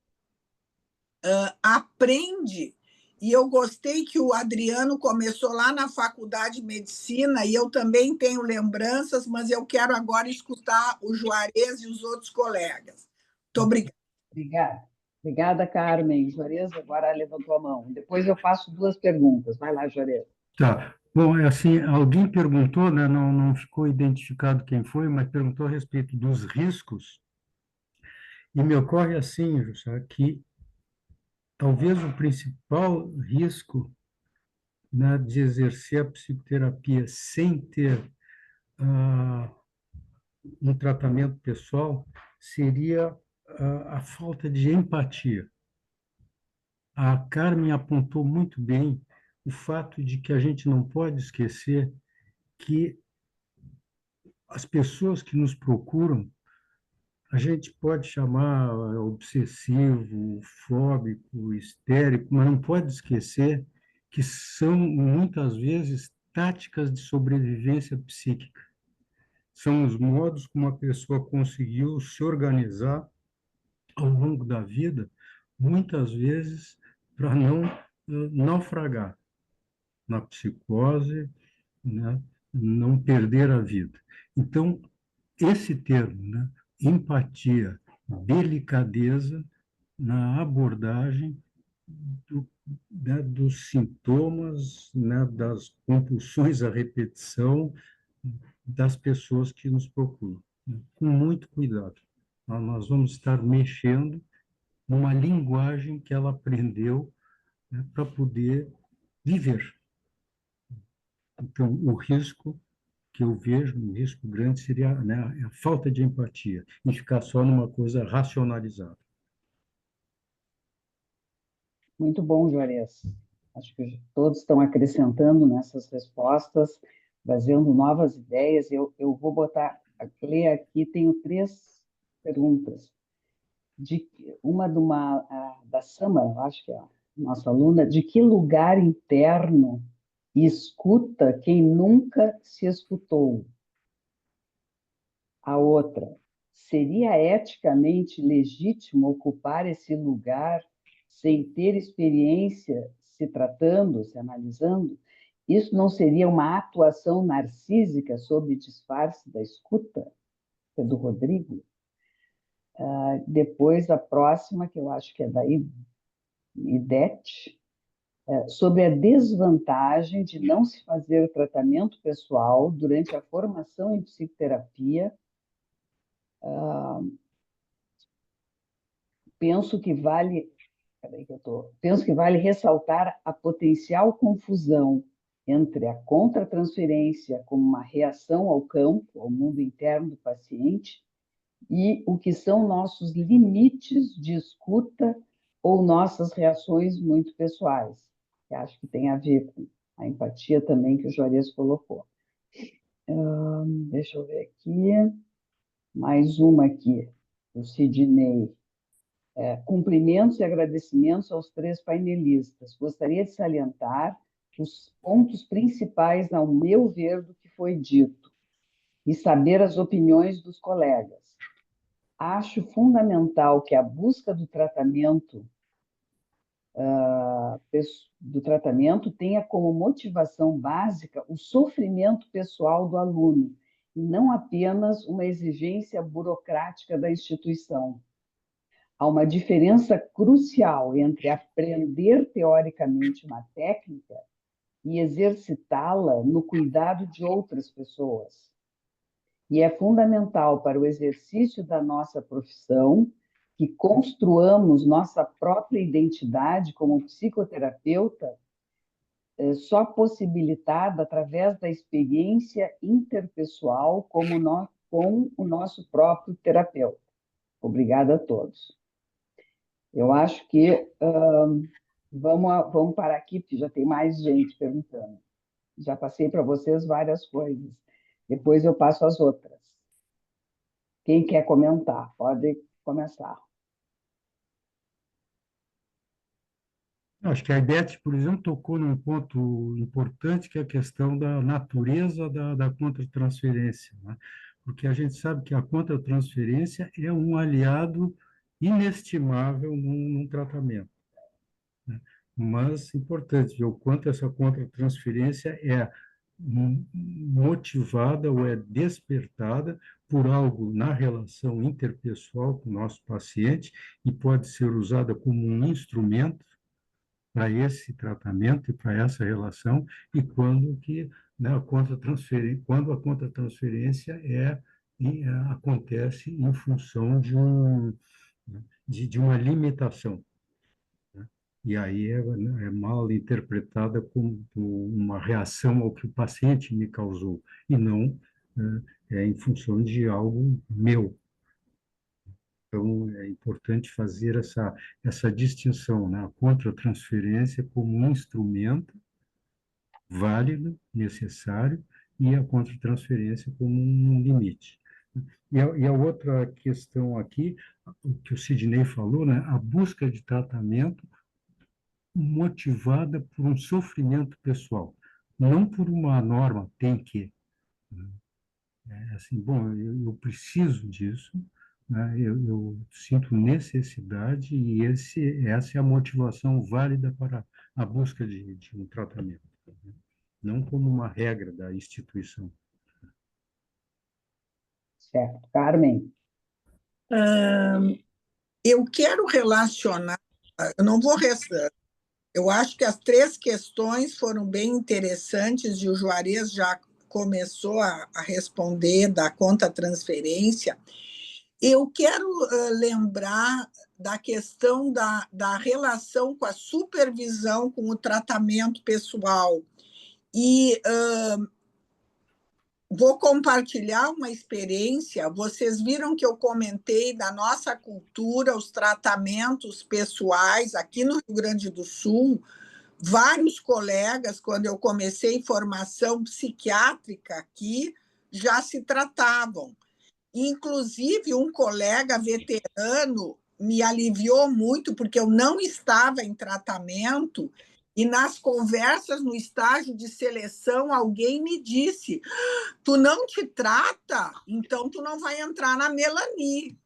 aprende, e eu gostei que o Adriano começou lá na Faculdade de Medicina, e eu também tenho lembranças, mas eu quero agora escutar o Juarez e os outros colegas. Muito obrigada.
Obrigada, Carmen. Juarez agora levantou a mão. Depois eu faço 2 perguntas. Vai lá, Juarez.
Tá. Bom, é assim, alguém perguntou, né, não ficou identificado quem foi, mas perguntou a respeito dos riscos, e me ocorre assim, Jussá, que talvez o principal risco, né, de exercer a psicoterapia sem ter um tratamento pessoal seria a falta de empatia. A Carmen apontou muito bem o fato de que a gente não pode esquecer que as pessoas que nos procuram, a gente pode chamar obsessivo, fóbico, histérico, mas não pode esquecer que são, muitas vezes, táticas de sobrevivência psíquica. São os modos como a pessoa conseguiu se organizar ao longo da vida, muitas vezes para não naufragar na psicose, né? Não perder a vida. Então, esse termo, né? Empatia, delicadeza na abordagem né, dos sintomas, né, das compulsões à repetição das pessoas que nos procuram, né? Com muito cuidado. Nós vamos estar mexendo numa linguagem que ela aprendeu, né, para poder viver. Então, o risco que eu vejo, um risco grande, seria, né, a falta de empatia, e ficar só numa coisa racionalizada.
Muito bom, Juarez. Acho que todos estão acrescentando nessas respostas, trazendo novas ideias. Eu vou ler aqui, tenho 3 perguntas. Uma da Sama, acho que é a nossa aluna: de que lugar interno escuta quem nunca se escutou? A outra: seria eticamente legítimo ocupar esse lugar sem ter experiência se tratando, se analisando? Isso não seria uma atuação narcísica sob disfarce da escuta? É do Rodrigo. Depois, a próxima, que eu acho que é da Idete: sobre a desvantagem de não se fazer tratamento pessoal durante a formação em psicoterapia. Penso que vale ressaltar a potencial confusão entre a contratransferência como uma reação ao campo, ao mundo interno do paciente, e o que são nossos limites de escuta ou nossas reações muito pessoais, que acho que tem a ver com a empatia também que o Juarez colocou. Deixa eu ver aqui, mais uma aqui, do Sidney. Cumprimentos e agradecimentos aos 3 painelistas. Gostaria de salientar os pontos principais, ao meu ver, do que foi dito e saber as opiniões dos colegas. Acho fundamental que a busca do tratamento tenha como motivação básica o sofrimento pessoal do aluno, e não apenas uma exigência burocrática da instituição. Há uma diferença crucial entre aprender teoricamente uma técnica e exercitá-la no cuidado de outras pessoas. E é fundamental para o exercício da nossa profissão que construamos nossa própria identidade como psicoterapeuta, só possibilitada através da experiência interpessoal com o nosso próprio terapeuta. Obrigada a todos. Eu acho que vamos parar aqui, porque já tem mais gente perguntando. Já passei para vocês várias coisas. Depois eu passo as outras. Quem quer comentar, pode começar.
Acho que a Ivete, por exemplo, tocou num ponto importante, que é a questão da natureza da contratransferência, né? Porque a gente sabe que a contratransferência é um aliado inestimável num tratamento, né? Mas importante ver o quanto essa contratransferência é motivada ou é despertada por algo na relação interpessoal com o nosso paciente e pode ser usada como um instrumento para esse tratamento e para essa relação, e quando que, né, quando a contratransferência acontece em função de uma limitação, né? E aí é mal interpretada como uma reação ao que o paciente me causou, e não em função de algo meu. Então, é importante fazer essa distinção, né? A contratransferência como um instrumento válido, necessário, e a contratransferência como um limite. E a outra questão aqui, o que o Sidney falou, né? A busca de tratamento motivada por um sofrimento pessoal, não por uma norma, tem que. É assim, bom, eu preciso disso, né? Eu sinto necessidade e essa é a motivação válida para a busca de um tratamento, né? Não como uma regra da instituição.
Certo. Carmen?
Eu quero relacionar, eu não vou restar. Eu acho que as 3 questões foram bem interessantes e o Juarez já começou a responder da contratransferência. Eu quero lembrar da questão da relação com a supervisão, com o tratamento pessoal. E vou compartilhar uma experiência. Vocês viram que eu comentei da nossa cultura, os tratamentos pessoais aqui no Rio Grande do Sul. Vários colegas, quando eu comecei formação psiquiátrica aqui, já se tratavam. Inclusive, um colega veterano me aliviou muito, porque eu não estava em tratamento, e nas conversas no estágio de seleção, alguém me disse: tu não te trata, então tu não vai entrar na Melanie.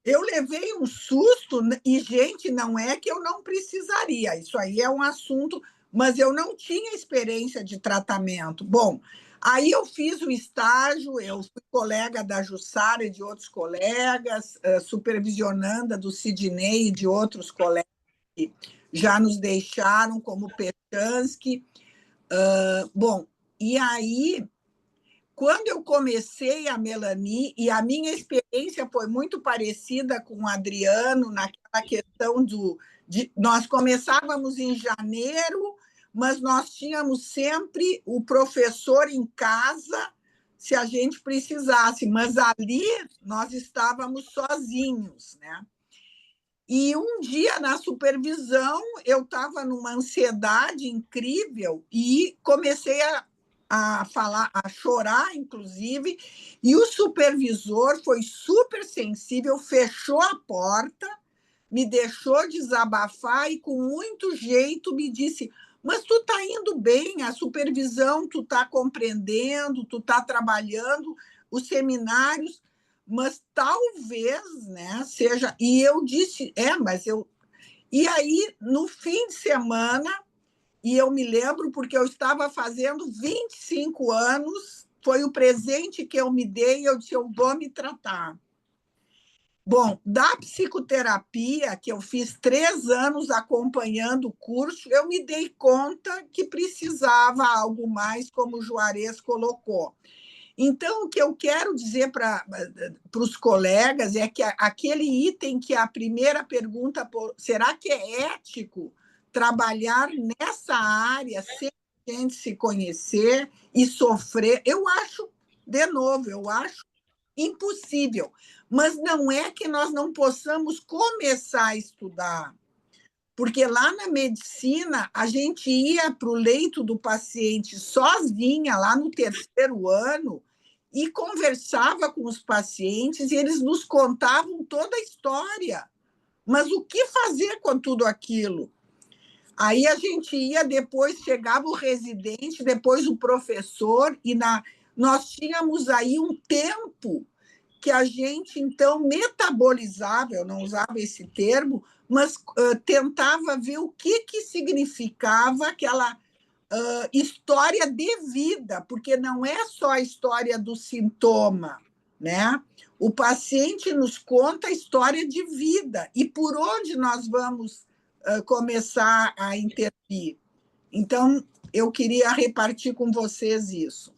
Eu levei um susto, e, gente, não é que eu não precisaria, isso aí é um assunto, mas eu não tinha experiência de tratamento. Bom, aí eu fiz o estágio, eu fui colega da Jussara e de outros colegas, supervisionanda do Sidney e de outros colegas, já nos deixaram, como Pechansky. Bom, e aí, quando eu comecei a Melanie, e a minha experiência foi muito parecida com o Adriano, naquela questão nós começávamos em janeiro, mas nós tínhamos sempre o professor em casa, se a gente precisasse, mas ali nós estávamos sozinhos, né? E um dia, na supervisão, eu estava numa ansiedade incrível e comecei a falar, a chorar, inclusive, e o supervisor foi super sensível, fechou a porta, me deixou desabafar e, com muito jeito, me disse: mas tu está indo bem, a supervisão, tu está compreendendo, tu está trabalhando, os seminários, mas talvez, né, seja... E eu disse, mas eu... E aí, no fim de semana, e eu me lembro porque eu estava fazendo 25 anos, foi o presente que eu me dei, eu disse, eu vou me tratar. Bom, da psicoterapia, que eu fiz 3 anos acompanhando o curso, eu me dei conta que precisava algo mais, como o Juarez colocou. Então, o que eu quero dizer para os colegas é que aquele item que a primeira pergunta, será que é ético trabalhar nessa área sem a gente se conhecer e sofrer? Eu acho, de novo, eu acho impossível. Mas não é que nós não possamos começar a estudar, porque lá na medicina a gente ia para o leito do paciente sozinha, lá no 3º ano, e conversava com os pacientes, e eles nos contavam toda a história. Mas o que fazer com tudo aquilo? Aí a gente ia, depois chegava o residente, depois o professor, e nós tínhamos aí um tempo que a gente, então, metabolizava, eu não usava esse termo, mas tentava ver o que significava aquela história de vida, porque não é só a história do sintoma, né? O paciente nos conta a história de vida e por onde nós vamos começar a intervir. Então, eu queria repartir com vocês isso.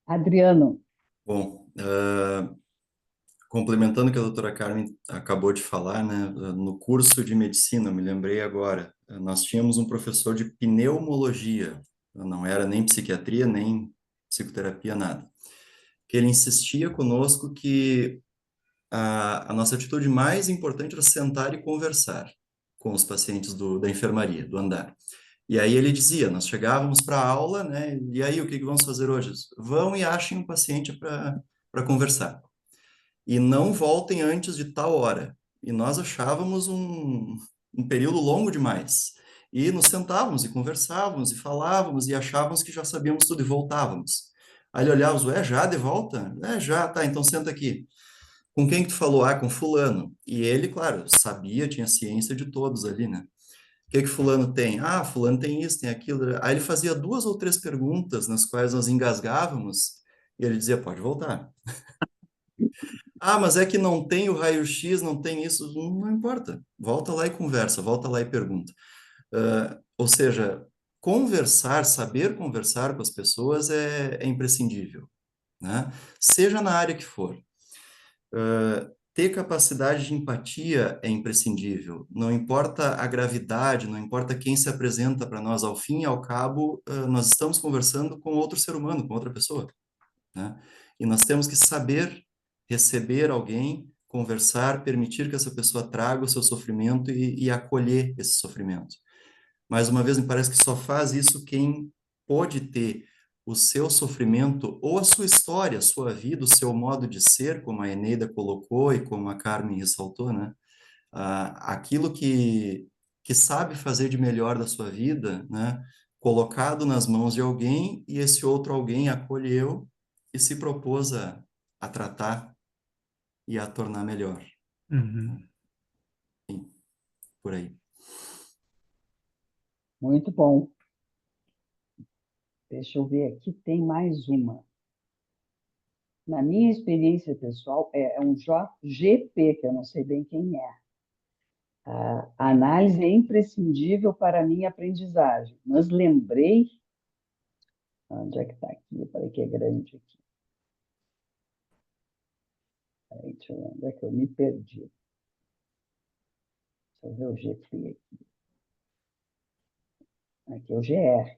Adriano.
Bom, complementando o que a doutora Carmen acabou de falar, né, no curso de medicina, eu me lembrei agora, nós tínhamos um professor de pneumologia, não era nem psiquiatria, nem psicoterapia, nada, que ele insistia conosco que a nossa atitude mais importante era sentar e conversar com os pacientes da enfermaria, do andar. E aí ele dizia, nós chegávamos para a aula, né, e aí o que vamos fazer hoje? Vão e achem um paciente para conversar. E não voltem antes de tal hora. E nós achávamos um período longo demais. E nos sentávamos e conversávamos e falávamos e achávamos que já sabíamos tudo e voltávamos. Aí ele olhava, já de volta? Já, tá, então senta aqui. Com quem que tu falou? Com fulano. E ele, claro, sabia, tinha ciência de todos ali, né? O que fulano tem? Fulano tem isso, tem aquilo. Aí ele fazia 2 ou 3 perguntas nas quais nós engasgávamos e ele dizia, pode voltar. Mas é que não tem o raio-x, não tem isso. Não importa. Volta lá e conversa, volta lá e pergunta. Ou seja, conversar, saber conversar com as pessoas é imprescindível, né? Seja na área que for. Ter capacidade de empatia é imprescindível. Não importa a gravidade, não importa quem se apresenta para nós, ao fim e ao cabo, nós estamos conversando com outro ser humano, com outra pessoa, né? E nós temos que saber receber alguém, conversar, permitir que essa pessoa traga o seu sofrimento e acolher esse sofrimento. Mais uma vez, me parece que só faz isso quem pode ter o seu sofrimento ou a sua história, a sua vida, o seu modo de ser, como a Eneida colocou e como a Carmen ressaltou, né? Aquilo que sabe fazer de melhor da sua vida, né? Colocado nas mãos de alguém e esse outro alguém acolheu e se propôs a tratar e a tornar melhor.
Uhum.
Sim, por aí.
Muito bom. Deixa eu ver aqui, tem mais uma. Na minha experiência pessoal, é um JGP, que eu não sei bem quem é. A análise é imprescindível para a minha aprendizagem, mas lembrei... Onde é que está aqui? Peraí que é grande aqui. Peraí, deixa eu ver onde é que eu me perdi. Deixa eu ver o GT aqui. Aqui é o GR.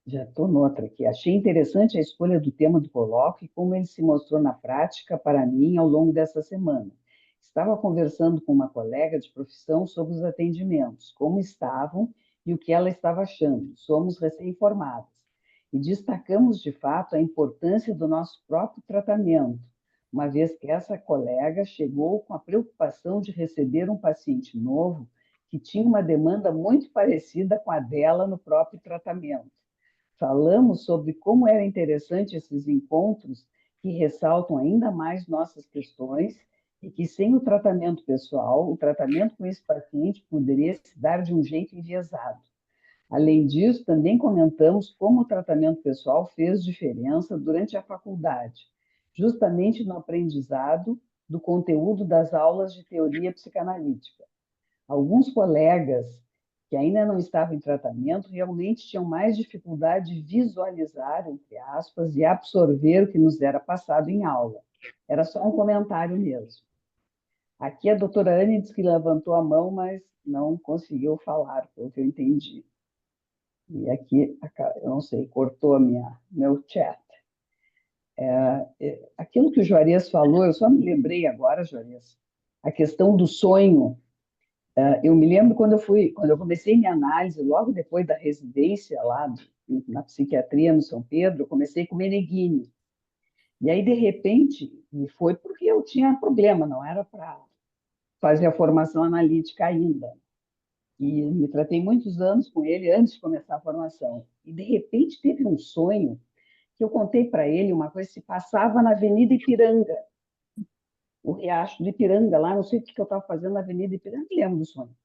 Já estou noutra aqui. Achei interessante a escolha do tema do colóquio e como ele se mostrou na prática para mim ao longo dessa semana. Estava conversando com uma colega de profissão sobre os atendimentos, como estavam e o que ela estava achando. Somos recém-formadas. E destacamos, de fato, a importância do nosso próprio tratamento, uma vez que essa colega chegou com a preocupação de receber um paciente novo que tinha uma demanda muito parecida com a dela no próprio tratamento. Falamos sobre como era interessante esses encontros que ressaltam ainda mais nossas questões e que, sem o tratamento pessoal, o tratamento com esse paciente poderia se dar de um jeito enviesado. Além disso, também comentamos como o tratamento pessoal fez diferença durante a faculdade, justamente no aprendizado do conteúdo das aulas de teoria psicanalítica. Alguns colegas que ainda não estavam em tratamento realmente tinham mais dificuldade de visualizar, entre aspas, e absorver o que nos era passado em aula. Era só um comentário mesmo. Aqui a doutora Anne disse que levantou a mão, mas não conseguiu falar, pelo que eu entendi. E aqui, eu não sei, cortou meu chat. Aquilo que o Juarez falou, eu só me lembrei agora, Juarez, a questão do sonho. Eu me lembro quando eu comecei minha análise, logo depois da residência lá na psiquiatria no São Pedro, eu comecei com Meneghini. E aí, de repente, e foi porque eu tinha problema, não era para fazer a formação analítica ainda. E me tratei muitos anos com ele antes de começar a formação. E, de repente, teve um sonho que eu contei para ele uma coisa que se passava na Avenida Ipiranga, o Riacho do Ipiranga, lá, não sei o que eu estava fazendo na Avenida Ipiranga, me lembro do sonho.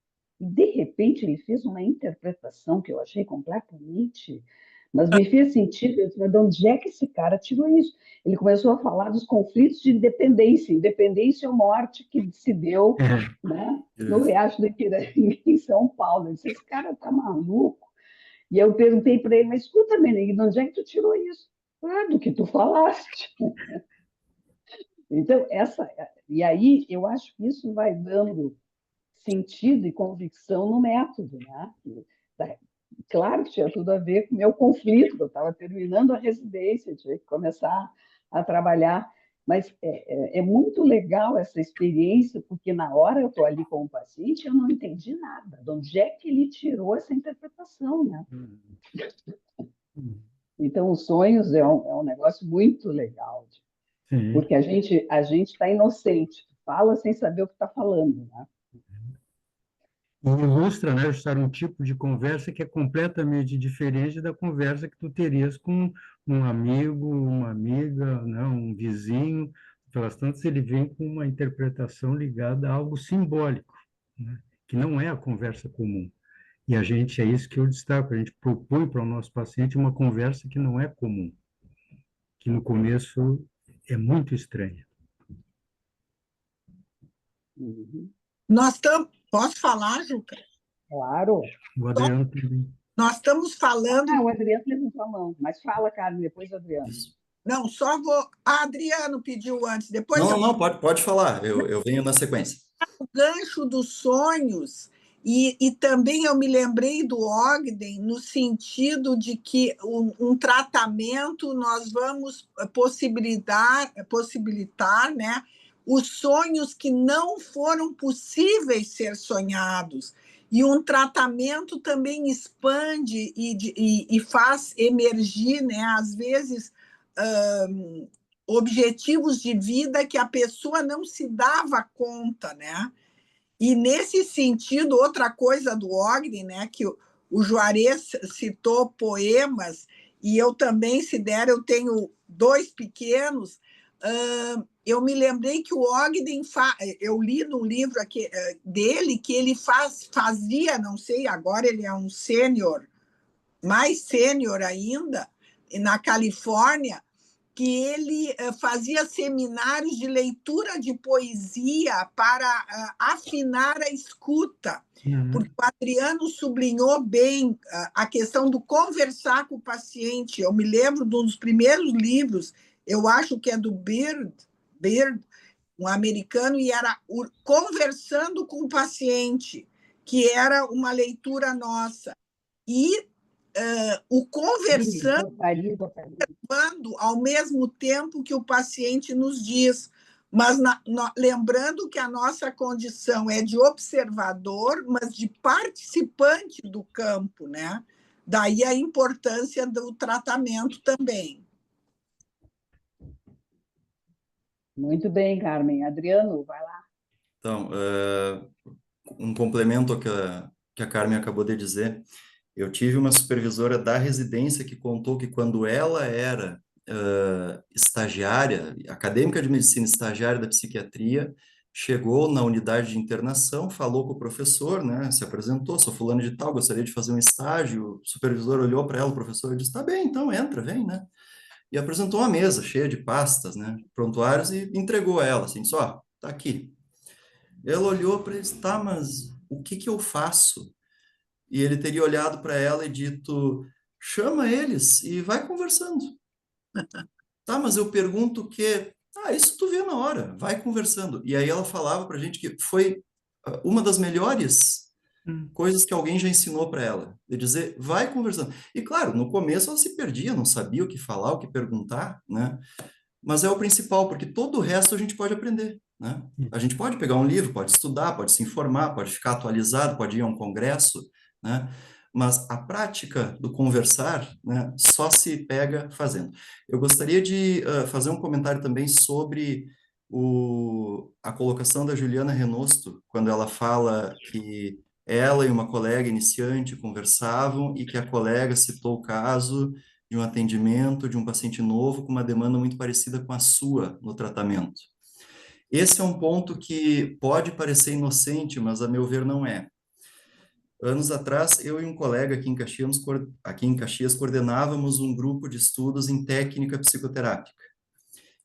E, de repente, ele fez uma interpretação que eu achei completamente... Mas me fez sentido, eu falei, de onde é que esse cara tirou isso? Ele começou a falar dos conflitos de independência ou morte que se deu, né, no Riacho do Ipiranga, em São Paulo. Eu disse, esse cara está maluco. E eu perguntei para ele, mas escuta, Meneghini, de onde é que tu tirou isso? Ah, do que tu falaste. Então, e aí eu acho que isso vai dando sentido e convicção no método, né? Claro que tinha tudo a ver com o meu conflito, eu estava terminando a residência, tinha que começar a trabalhar, mas é muito legal essa experiência, porque na hora eu estou ali com o paciente, eu não entendi nada, de onde é que ele tirou essa interpretação, né? Então, os sonhos é um negócio muito legal,
Sim.
porque a gente está inocente, fala sem saber o que está falando, né?
E ilustra, né, estar um tipo de conversa que é completamente diferente da conversa que tu terias com um amigo, uma amiga, né, um vizinho. Pelas tantas, ele vem com uma interpretação ligada a algo simbólico, né, que não é a conversa comum. E é isso que eu destaco, a gente propõe para o nosso paciente uma conversa que não é comum, que no começo é muito estranha.
Uhum.
Posso falar, Juca?
Claro.
O Adriano também.
Nós estamos falando...
o Adriano levantou a mão, mas fala, Carmen, depois o Adriano.
Não, só vou... Adriano pediu antes, depois...
Não, pode falar, eu venho na sequência.
O gancho dos sonhos, e também eu me lembrei do Ogden no sentido de que um tratamento nós vamos possibilitar, né, os sonhos que não foram possíveis ser sonhados. E um tratamento também expande e faz emergir, né, às vezes, objetivos de vida que a pessoa não se dava conta, né? E, nesse sentido, outra coisa do Ogden, né, que o Juarez citou poemas, e eu também, se der, eu tenho 2 pequenos, eu me lembrei que o Ogden, eu li no livro aqui, dele, que ele fazia, não sei, agora ele é um sênior, mais sênior ainda, na Califórnia, que ele fazia seminários de leitura de poesia para afinar a escuta, porque o Adriano sublinhou bem a questão do conversar com o paciente. Eu me lembro de um dos primeiros livros, eu acho que é do Beard, um americano, e era Conversando com o Paciente, que era uma leitura nossa. E o conversando ao mesmo tempo que o paciente nos diz, mas lembrando que a nossa condição é de observador, mas de participante do campo, né? Daí a importância do tratamento também.
Muito bem, Carmen. Adriano, vai lá.
Então, um complemento ao que a Carmen acabou de dizer. Eu tive uma supervisora da residência que contou que quando ela era estagiária, acadêmica de medicina, estagiária da psiquiatria, chegou na unidade de internação, falou com o professor, né, se apresentou, sou fulano de tal, gostaria de fazer um estágio. O supervisor olhou para ela, o professor disse, tá bem, então entra, vem, né? E apresentou uma mesa cheia de pastas, né, prontuários, e entregou a ela, assim, só, tá aqui. Ela olhou para ele, tá, mas o que que eu faço? E ele teria olhado para ela e dito, chama eles e vai conversando. Tá, mas eu pergunto o quê? Ah, isso tu vê na hora, vai conversando. E aí ela falava para a gente que foi uma das melhores coisas que alguém já ensinou para ela, de dizer, vai conversando. E claro, no começo ela se perdia, não sabia o que falar, o que perguntar, né? Mas é o principal, porque todo o resto a gente pode aprender, né? A gente pode pegar um livro, pode estudar, pode se informar, pode ficar atualizado, pode ir a um congresso, né? Mas a prática do conversar, né, só se pega fazendo. Eu gostaria de fazer um comentário também sobre a colocação da Juliana Renosto, quando ela fala que ela e uma colega iniciante conversavam e que a colega citou o caso de um atendimento de um paciente novo com uma demanda muito parecida com a sua no tratamento. Esse é um ponto que pode parecer inocente, mas a meu ver não é. Anos atrás, eu e um colega aqui em Caxias coordenávamos um grupo de estudos em técnica psicoterápica.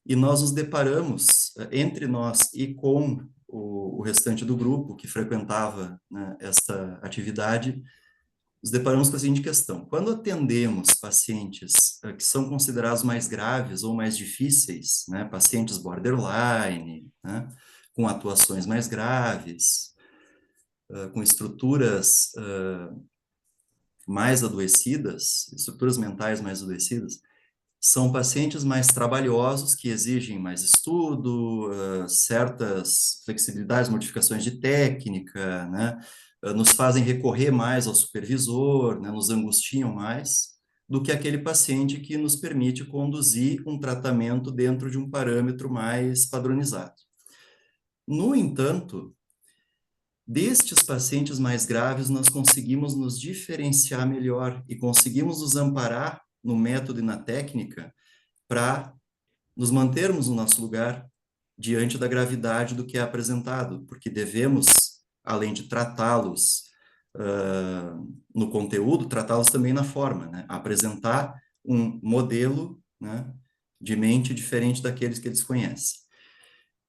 E nós nos deparamos, entre nós e com o restante do grupo que frequentava, né, esta atividade, nos deparamos com a seguinte questão. Quando atendemos pacientes que são considerados mais graves ou mais difíceis, né, pacientes borderline, né, com atuações mais graves, com estruturas mais adoecidas, estruturas mentais mais adoecidas, são pacientes mais trabalhosos, que exigem mais estudo, certas flexibilidades, modificações de técnica, né? Nos fazem recorrer mais ao supervisor, né? Nos angustiam mais, do que aquele paciente que nos permite conduzir um tratamento dentro de um parâmetro mais padronizado. No entanto, destes pacientes mais graves, nós conseguimos nos diferenciar melhor e conseguimos nos amparar no método e na técnica para nos mantermos no nosso lugar diante da gravidade do que é apresentado, porque devemos, além de tratá-los no conteúdo, tratá-los também na forma, né? Apresentar um modelo, né, de mente diferente daqueles que eles conhecem.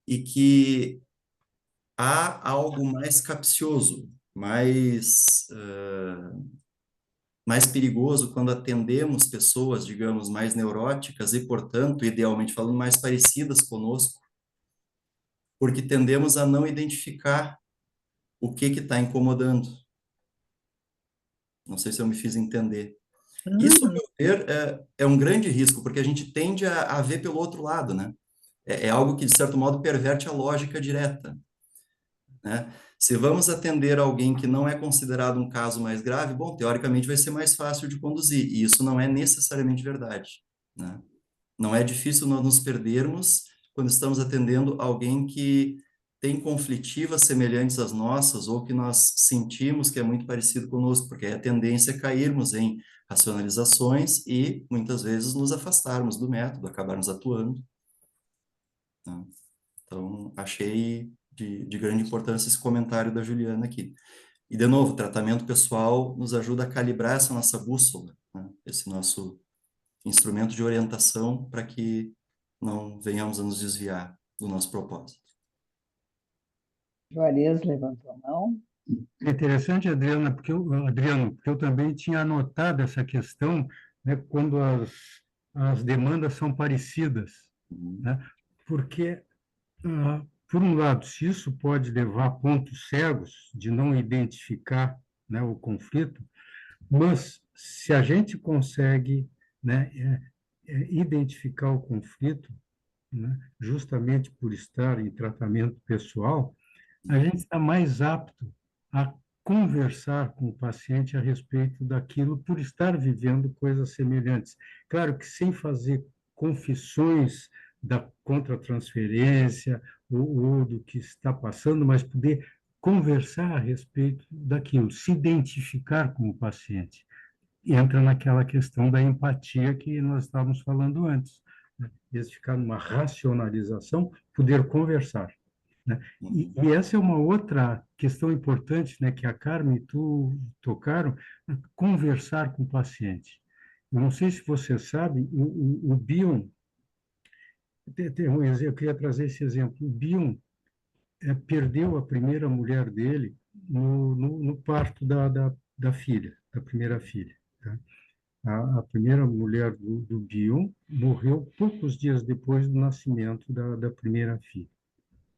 E que há algo mais capcioso, mais perigoso quando atendemos pessoas, digamos, mais neuróticas e, portanto, idealmente falando, mais parecidas conosco, porque tendemos a não identificar o que está incomodando. Não sei se eu me fiz entender. Isso, a meu ver, é um grande risco, porque a gente tende a ver pelo outro lado, né? É algo que, de certo modo, perverte a lógica direta, né? Se vamos atender alguém que não é considerado um caso mais grave, bom, teoricamente vai ser mais fácil de conduzir, e isso não é necessariamente verdade, né? Não é difícil nós nos perdermos quando estamos atendendo alguém que tem conflitivas semelhantes às nossas, ou que nós sentimos que é muito parecido conosco, porque a tendência é cairmos em racionalizações e, muitas vezes, nos afastarmos do método, acabarmos atuando, né? Então, achei de grande importância esse comentário da Juliana aqui. E, de novo, o tratamento pessoal nos ajuda a calibrar essa nossa bússola, né? Esse nosso instrumento de orientação para que não venhamos a nos desviar do nosso propósito.
Juarez levantou a mão.
É interessante, Adriano, porque eu também tinha anotado essa questão, né, quando as demandas são parecidas, né? Porque, por um lado, se isso pode levar a pontos cegos de não identificar, né, o conflito, mas se a gente consegue, né, identificar o conflito, né, justamente por estar em tratamento pessoal, a gente está mais apto a conversar com o paciente a respeito daquilo por estar vivendo coisas semelhantes. Claro que sem fazer confissões da contratransferência ou do que está passando, mas poder conversar a respeito daquilo, se identificar com o paciente. Entra naquela questão da empatia que nós estávamos falando antes, né? De ficar numa racionalização, poder conversar, né? E essa é uma outra questão importante, né, que a Carmen e tu tocaram, conversar com o paciente. Eu não sei se você sabe, o Bion, eu queria trazer esse exemplo, o Bion perdeu a primeira mulher dele no parto da filha, da primeira filha, tá? A primeira mulher do Bion morreu poucos dias depois do nascimento da primeira filha.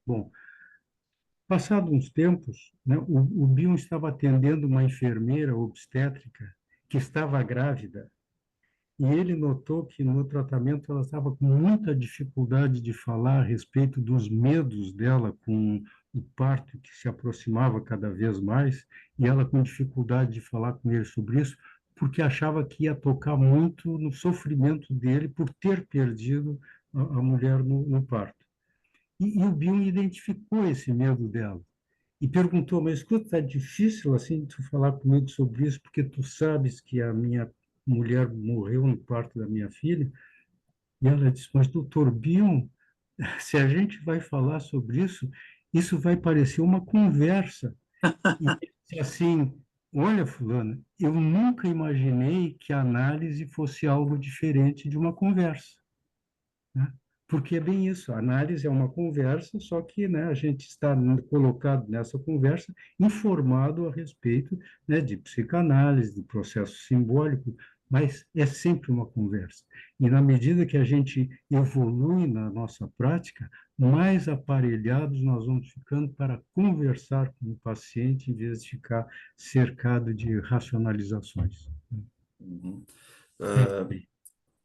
Bom, passados uns tempos, né, o Bion estava atendendo uma enfermeira obstétrica que estava grávida, e ele notou que no tratamento ela estava com muita dificuldade de falar a respeito dos medos dela com o parto que se aproximava cada vez mais, e ela com dificuldade de falar com ele sobre isso, porque achava que ia tocar muito no sofrimento dele por ter perdido a mulher no parto. E o Bion identificou esse medo dela e perguntou, mas escuta, está difícil assim tu falar comigo sobre isso, porque tu sabes que a minha mulher morreu no parto da minha filha? E ela disse, mas doutor Bion, se a gente vai falar sobre isso, isso vai parecer uma conversa. E ele disse assim, olha, fulana, eu nunca imaginei que a análise fosse algo diferente de uma conversa, né? Porque é bem isso, a análise é uma conversa, só que, né, a gente está colocado nessa conversa informado a respeito, né, de psicanálise, do processo simbólico, mas é sempre uma conversa. E na medida que a gente evolui na nossa prática, mais aparelhados nós vamos ficando para conversar com o paciente, em vez de ficar cercado de racionalizações.
Uhum.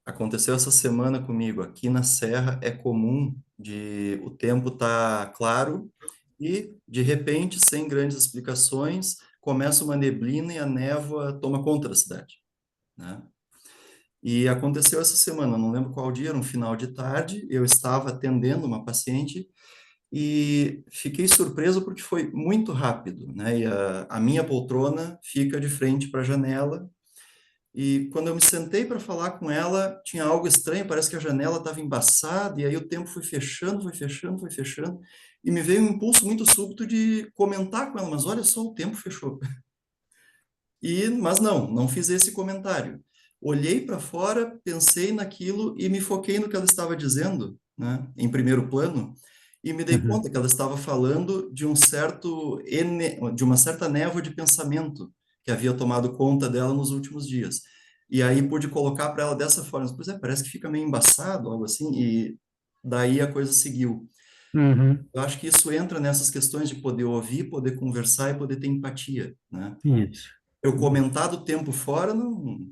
Aconteceu essa semana comigo. Aqui na Serra é comum de o tempo tá claro e, de repente, sem grandes explicações, começa uma neblina e a névoa toma conta da cidade, né? E aconteceu essa semana, não lembro qual dia, era um final de tarde, eu estava atendendo uma paciente e fiquei surpreso porque foi muito rápido, né? E a minha poltrona fica de frente para a janela. E quando eu me sentei para falar com ela, tinha algo estranho, parece que a janela estava embaçada, e aí o tempo foi fechando, foi fechando, foi fechando, e me veio um impulso muito súbito de comentar com ela, mas olha só, o tempo fechou. Mas não fiz esse comentário. Olhei para fora, pensei naquilo e me foquei no que ela estava dizendo, né, em primeiro plano, e me dei conta que ela estava falando de de uma certa névoa de pensamento que havia tomado conta dela nos últimos dias. E aí pude colocar para ela dessa forma, pois parece que fica meio embaçado, algo assim, e daí a coisa seguiu.
Uhum.
Eu acho que isso entra nessas questões de poder ouvir, poder conversar e poder ter empatia, né?
Isso.
Eu comentar do tempo fora não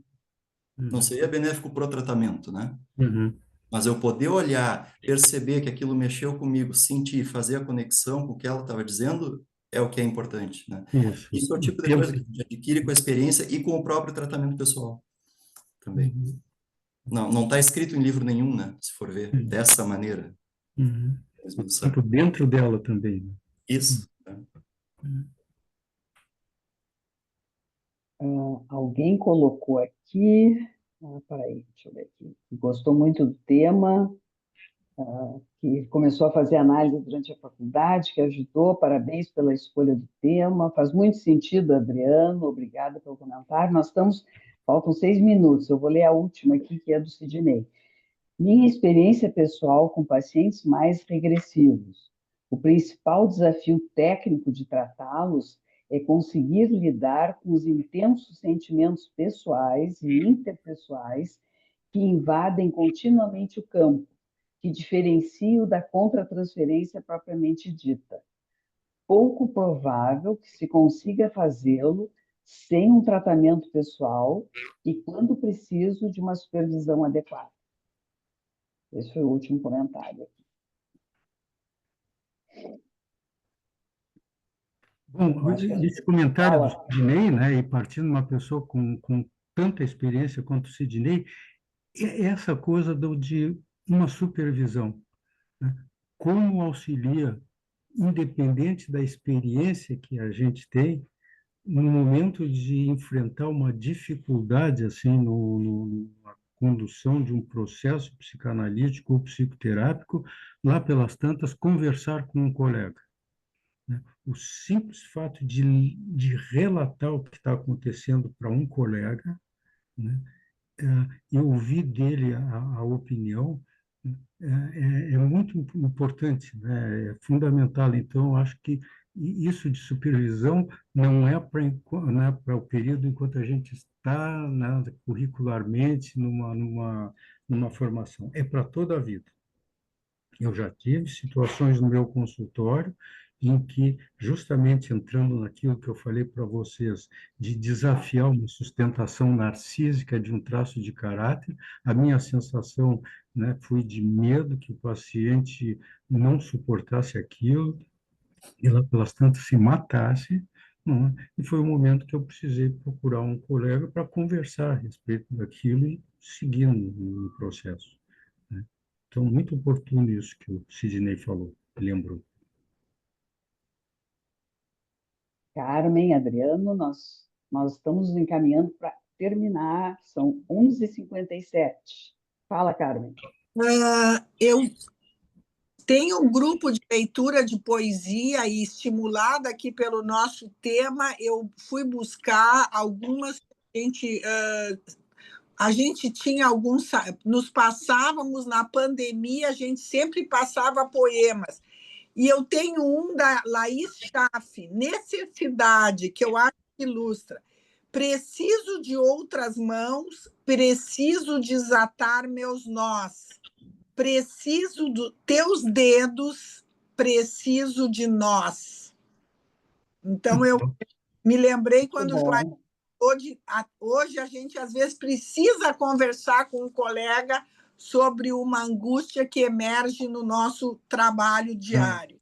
Uhum.
seria benéfico para o tratamento, né?
Uhum.
Mas eu poder olhar, perceber que aquilo mexeu comigo, sentir, fazer a conexão com o que ela estava dizendo, é o que é importante, né?
Isso.
Isso é o
O
tipo de coisa
tempo.
que a gente adquire com a experiência e com o próprio tratamento pessoal também.
Uhum.
Não está escrito em livro nenhum, né? Se for ver,
Uhum.
dessa maneira.
Uhum. O
Esmiuçar.
tempo dentro dela também, né?
Isso, né?
Uhum.
Alguém colocou aqui, peraí, deixa eu ver aqui, que gostou muito do tema, que começou a fazer análise durante a faculdade, que ajudou, parabéns pela escolha do tema, faz muito sentido, Adriano, obrigada pelo comentário. Nós estamos faltam 6 minutos. Eu vou ler a última aqui, que é do Sidney. Minha experiência pessoal com pacientes mais regressivos. O principal desafio técnico de tratá-los é conseguir lidar com os intensos sentimentos pessoais e interpessoais que invadem continuamente o campo, que diferenciam da contratransferência propriamente dita. Pouco provável que se consiga fazê-lo sem um tratamento pessoal e, quando preciso, de uma supervisão adequada. Esse foi o último comentário.
Bom,
Acho que
esse comentário do
fala.
Sidney, né, e partindo de uma pessoa com tanta experiência quanto o Sidney, é essa coisa de uma supervisão, né? Como auxilia, independente da experiência que a gente tem, no momento de enfrentar uma dificuldade assim na condução de um processo psicanalítico ou psicoterápico, lá pelas tantas, conversar com um colega, né? O simples fato de relatar o que está acontecendo para um colega, né? E ouvir dele a opinião é muito importante, né? É fundamental. Então, eu acho que isso de supervisão não é para o período enquanto a gente está, né, curricularmente numa formação, é para toda a vida. Eu já tive situações no meu consultório em que, justamente entrando naquilo que eu falei para vocês, de desafiar uma sustentação narcísica de um traço de caráter, a minha sensação, né, foi de medo que o paciente não suportasse aquilo, e lá pelas tantas se matasse, não é? E foi o momento que eu precisei procurar um colega para conversar a respeito daquilo e seguir no processo, né? Então, muito oportuno isso que o Sidney falou, lembrou.
Carmen, Adriano, nós estamos nos encaminhando para terminar, são 11h57. Fala, Carmen.
Eu tenho um grupo de leitura de poesia e, estimulada aqui pelo nosso tema, eu fui buscar algumas. A gente tinha alguns. Nos passávamos na pandemia, a gente sempre passava poemas. E eu tenho um da Laís Schaff, Necessidade, que eu acho que ilustra. Preciso de outras mãos, preciso desatar meus nós. Preciso dos teus dedos, preciso de nós. Então, eu me lembrei quando o Joaquim, hoje a gente, às vezes, precisa conversar com um colega sobre uma angústia que emerge no nosso trabalho diário.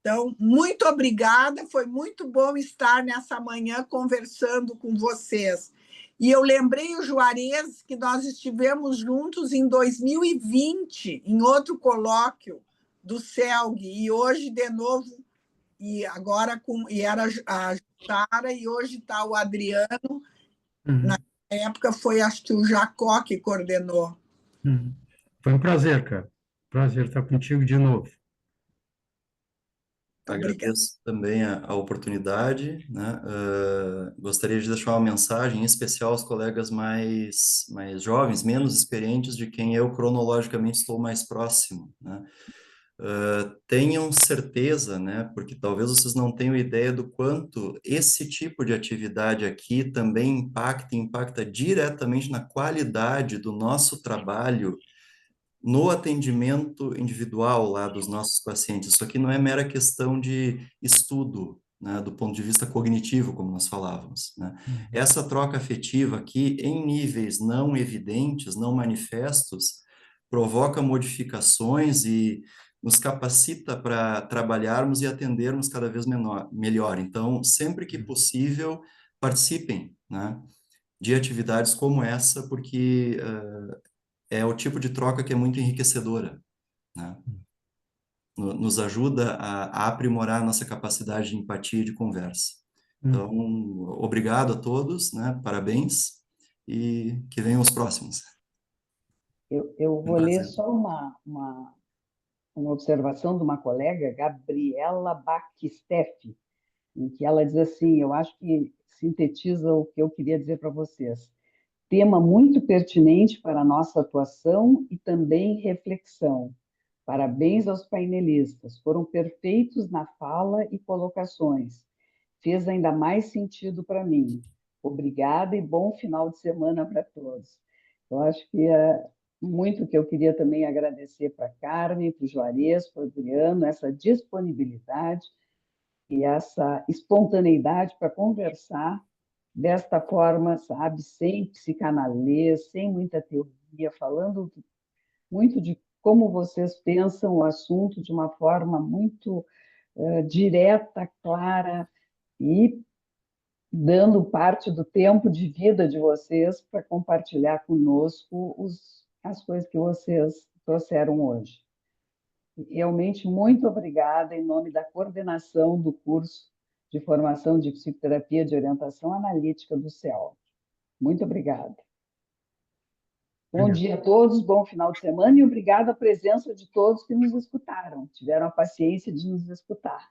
Então, muito obrigada, foi muito bom estar nessa manhã conversando com vocês. E eu lembrei o Juarez que nós estivemos juntos em 2020, em outro colóquio do CELG, e hoje, de novo, e agora era a Sara, e hoje está o Adriano. Na época foi, acho que o Jacó que coordenou.
Foi um prazer, cara. Prazer estar contigo de novo.
Agradeço também a oportunidade, né? Gostaria de deixar uma mensagem em especial aos colegas mais jovens, menos experientes, de quem eu cronologicamente estou mais próximo, né? Tenham certeza, né? Porque talvez vocês não tenham ideia do quanto esse tipo de atividade aqui também impacta diretamente na qualidade do nosso trabalho no atendimento individual lá dos nossos pacientes. Isso aqui não é mera questão de estudo, né, do ponto de vista cognitivo, como nós falávamos, né? Essa troca afetiva aqui, em níveis não evidentes, não manifestos, provoca modificações e nos capacita para trabalharmos e atendermos cada vez melhor. Então, sempre que possível, participem, né, de atividades como essa, porque é o tipo de troca que é muito enriquecedora, né? Nos ajuda a aprimorar a nossa capacidade de empatia e de conversa. Então, obrigado a todos, né? Parabéns e que venham os próximos.
Eu vou ler só uma observação de uma colega, Gabriela Baquisteff, em que ela diz assim, eu acho que sintetiza o que eu queria dizer para vocês. tema muito pertinente para a nossa atuação e também reflexão. Parabéns aos painelistas, foram perfeitos na fala e colocações. Fez ainda mais sentido para mim. Obrigada e bom final de semana para todos. Eu acho que é muito que eu queria também agradecer para a Carmen, para o Juarez, para o Adriano, essa disponibilidade e essa espontaneidade para conversar desta forma, sabe, sem psicanalês, sem muita teoria, falando muito de como vocês pensam o assunto de uma forma muito direta, clara e dando parte do tempo de vida de vocês para compartilhar conosco as coisas que vocês trouxeram hoje. Realmente, muito obrigada em nome da coordenação do curso de formação de psicoterapia de orientação analítica do CEOL. Muito obrigada. Bom dia a todos, bom final de semana e obrigada a presença de todos que nos escutaram, tiveram a paciência de nos escutar.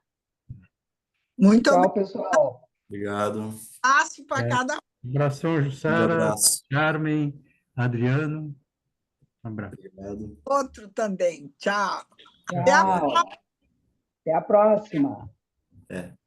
Muito
Tchau, pessoal.
Obrigado.
abraço para cada
Um abração,
Um
Jussara,
abraço.
Carmen, Adriano. Um abraço.
Obrigado.
outro também. Tchau.
Tchau. Até a próxima.
É.